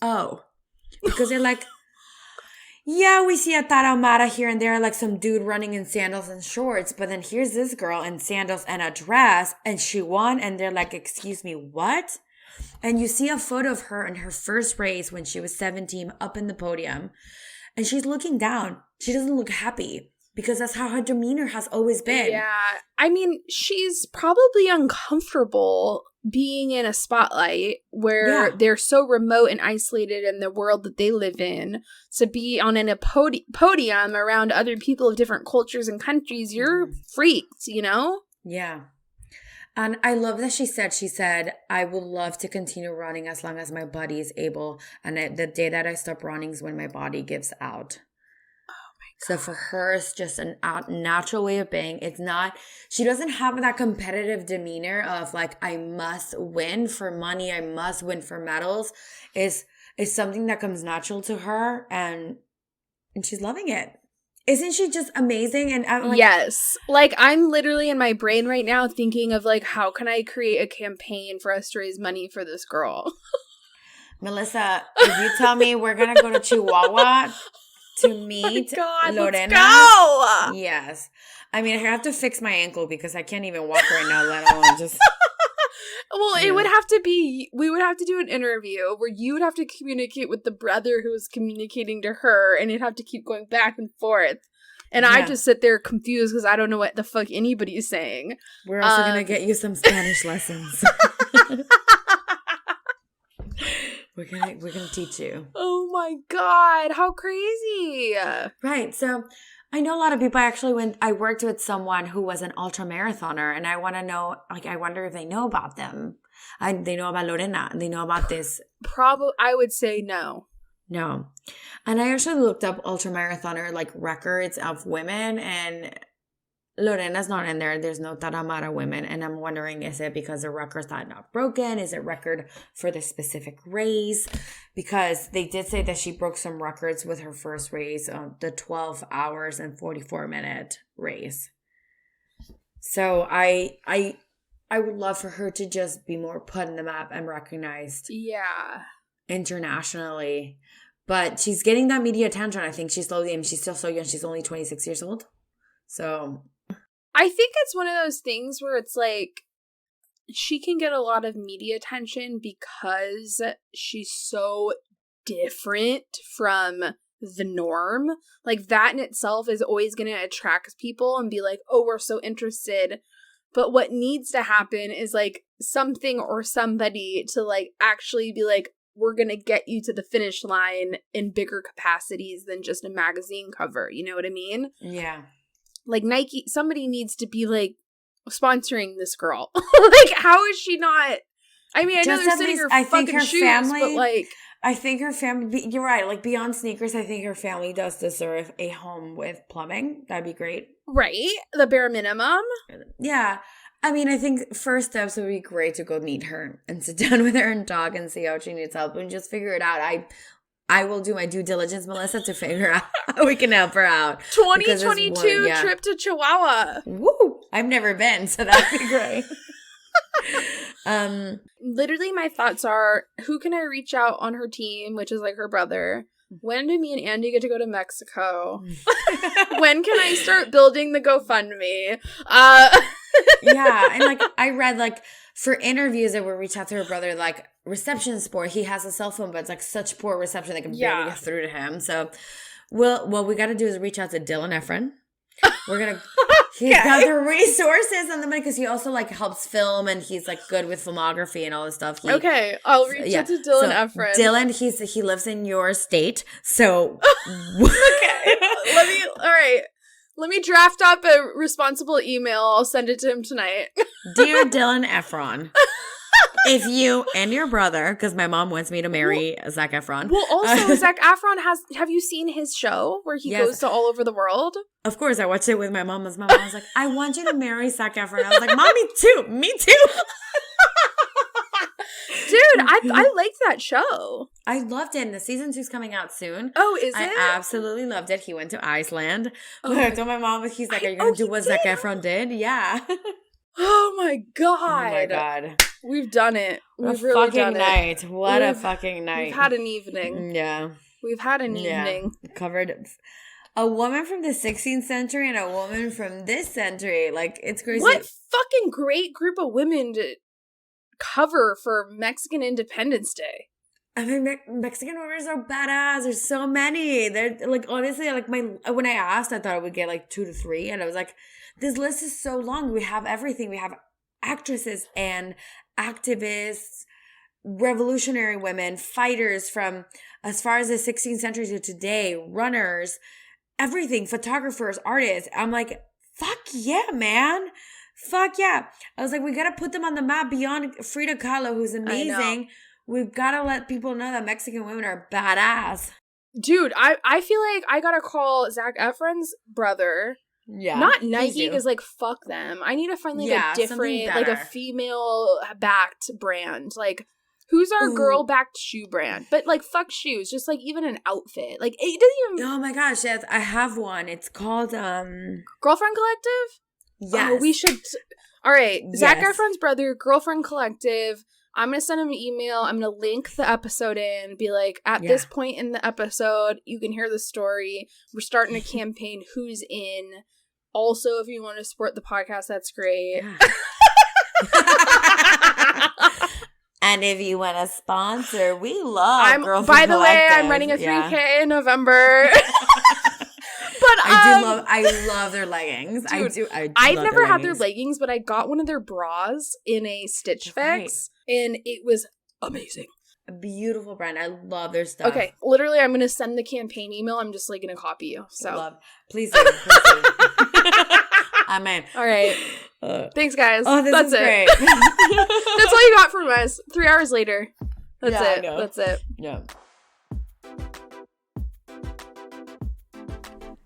oh, because they're like, yeah, we see a tarahumara here and there, like some dude running in sandals and shorts, but then here's this girl in sandals and a dress, and she won, and they're like, excuse me, what? And you see a photo of her in her first race when she was 17 up in the podium, and she's looking down. She doesn't look happy because that's how her demeanor has always been. Yeah. I mean, she's probably uncomfortable being in a spotlight where they're so remote and isolated in the world that they live in. To be on a podium around other people of different cultures and countries, you're freaked, you know? Yeah. And I love that she said, I would love to continue running as long as my body is able. And the day that I stop running is when my body gives out. So for her, it's just a natural way of being. It's not, she doesn't have that competitive demeanor of like, I must win for money. I must win for medals. It's something that comes natural to her, and she's loving it. Isn't she just amazing? And I'm like, yes. Like, I'm literally in my brain right now thinking of like, how can I create a campaign for us to raise money for this girl? Melissa, if you tell me we're going to go to Chihuahua to meet Lorena. Let's go! Yes. I mean, I have to fix my ankle because I can't even walk right now, let alone just... Well, it would have to be, we would have to do an interview where you would have to communicate with the brother who was communicating to her, and it'd have to keep going back and forth. And I just sit there confused because I don't know what the fuck anybody's saying. We're also going to get you some Spanish lessons. We're gonna teach you. Oh my God, how crazy. Right. So I know a lot of people. I worked with someone who was an ultramarathoner, and I want to know, like, I wonder if they know about them. They know about Lorena. They know about this. Probably, I would say no. No. And I actually looked up ultramarathoner, like, records of women, and Lorena's not in there. There's no Tarahumara women. And I'm wondering, is it because the records are not broken? Is it record for the specific race? Because they did say that she broke some records with her first race, the 12 hours and 44-minute race. So I would love for her to just be more put on the map and recognized. Yeah. Internationally. But she's getting that media attention. I think she's slowly, I mean, she's still so young. She's only 26 years old. So I think it's one of those things where it's like she can get a lot of media attention because she's so different from the norm. Like, that in itself is always going to attract people and be like, oh, we're so interested. But what needs to happen is like something or somebody to like actually be like, we're going to get you to the finish line in bigger capacities than just a magazine cover. You know what I mean? Yeah. Like Nike, somebody needs to be like sponsoring this girl. Like, how is she not? I mean, I know they're sitting her fucking shoes, family, but like. I think her family, you're right, like beyond sneakers, I think her family does deserve a home with plumbing. That'd be great. Right? The bare minimum. Yeah. I mean, I think first steps would be great to go meet her and sit down with her and talk and see how she needs help and just figure it out. I will do my due diligence, Melissa, to figure out how we can help her out. 2022 trip to Chihuahua. Woo! I've never been, so that'd be great. Literally my thoughts are, who can I reach out on her team, which is like her brother? When do me and Andee get to go to Mexico? When can I start building the GoFundMe? Yeah, and like I read like for interviews that will reach out to her brother, like reception support. He has a cell phone, but it's like such poor reception they can barely get through to him. So, what we got to do is reach out to Dylan Efron. We're gonna. He's got the resources and the money because he also like helps film and he's like good with filmography and all this stuff. I'll reach out to Dylan Efron. Dylan, he lives in your state, so okay. Let me draft up a responsible email. I'll send it to him tonight. Dear Dylan Efron, if you and your brother, because my mom wants me to marry Zac Efron. Well, also Zac Efron have you seen his show where he goes to all over the world? Of course, I watched it with my mom. As my mom was like, I want you to marry Zac Efron. I was like, Mom, me too. Dude, I liked that show. I loved it. And the season 2's coming out soon. Oh, is it? I absolutely loved it. He went to Iceland. Oh, I told my mom, he's like, are you going to do what Zac Efron did? Yeah. Oh my God. Oh my God. We've done it. We've really done it. What a fucking night. We've had an evening. Yeah. We've had an evening. Covered a woman from the 16th century and a woman from this century. Like, it's crazy. What fucking great group of women to cover for Mexican Independence Day. I mean, Mexican women are so badass. There's so many. They're like, honestly, like when I asked, I thought I would get like 2 to 3. And I was like, this list is so long. We have everything. We have actresses and activists, revolutionary women, fighters from as far as the 16th century to today, runners, everything, photographers, artists. I'm like, fuck yeah, man. Fuck yeah. I was like, we got to put them on the map beyond Frida Kahlo, who's amazing. We've got to let people know that Mexican women are badass. Dude, I feel like I got to call Zac Efron's brother. Yeah. Not Nike, because like, fuck them. I need to find like a different, like a female-backed brand. Like, who's our girl-backed shoe brand? But like, fuck shoes. Just like even an outfit. Like, it doesn't even... Oh my gosh, yes. I have one. It's called... Girlfriend Collective? Yes. Oh, we should... All right. Yes. Zac Efron's brother, Girlfriend Collective. I'm going to send him an email. I'm going to link the episode in. Be like, at this point in the episode, you can hear the story. We're starting a campaign. Who's in? Also, if you want to support the podcast, that's great. And if you want to sponsor, we love Girlfriend By the way, Collective. I'm running a 3K in November. But I love their leggings. Dude, I've never had their leggings, but I got one of their bras in a Stitch Fix, and it was amazing. A beautiful brand. I love their stuff. Okay, literally, I'm gonna send the campaign email. I'm just like gonna copy you. So please do. Please do. Amen. All right. Thanks, guys. Oh, that's great. That's all you got from us. 3 hours later. That's it. That's it. Yeah.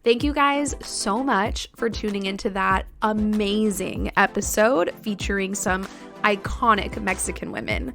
Thank you guys so much for tuning into that amazing episode featuring some iconic Mexican women.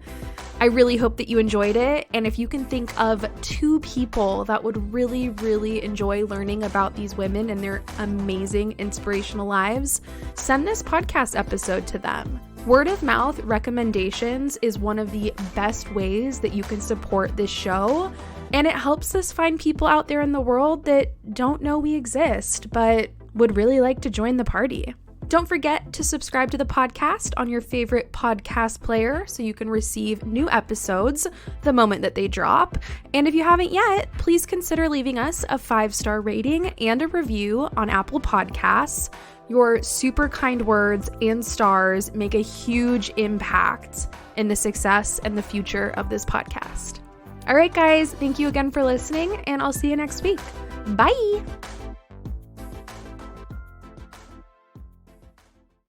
I really hope that you enjoyed it. And if you can think of 2 people that would really, really enjoy learning about these women and their amazing inspirational lives, send this podcast episode to them. Word of mouth recommendations is one of the best ways that you can support this show. And it helps us find people out there in the world that don't know we exist, but would really like to join the party. Don't forget to subscribe to the podcast on your favorite podcast player so you can receive new episodes the moment that they drop. And if you haven't yet, please consider leaving us a 5-star rating and a review on Apple Podcasts. Your super kind words and stars make a huge impact in the success and the future of this podcast. All right, guys, thank you again for listening, and I'll see you next week. Bye.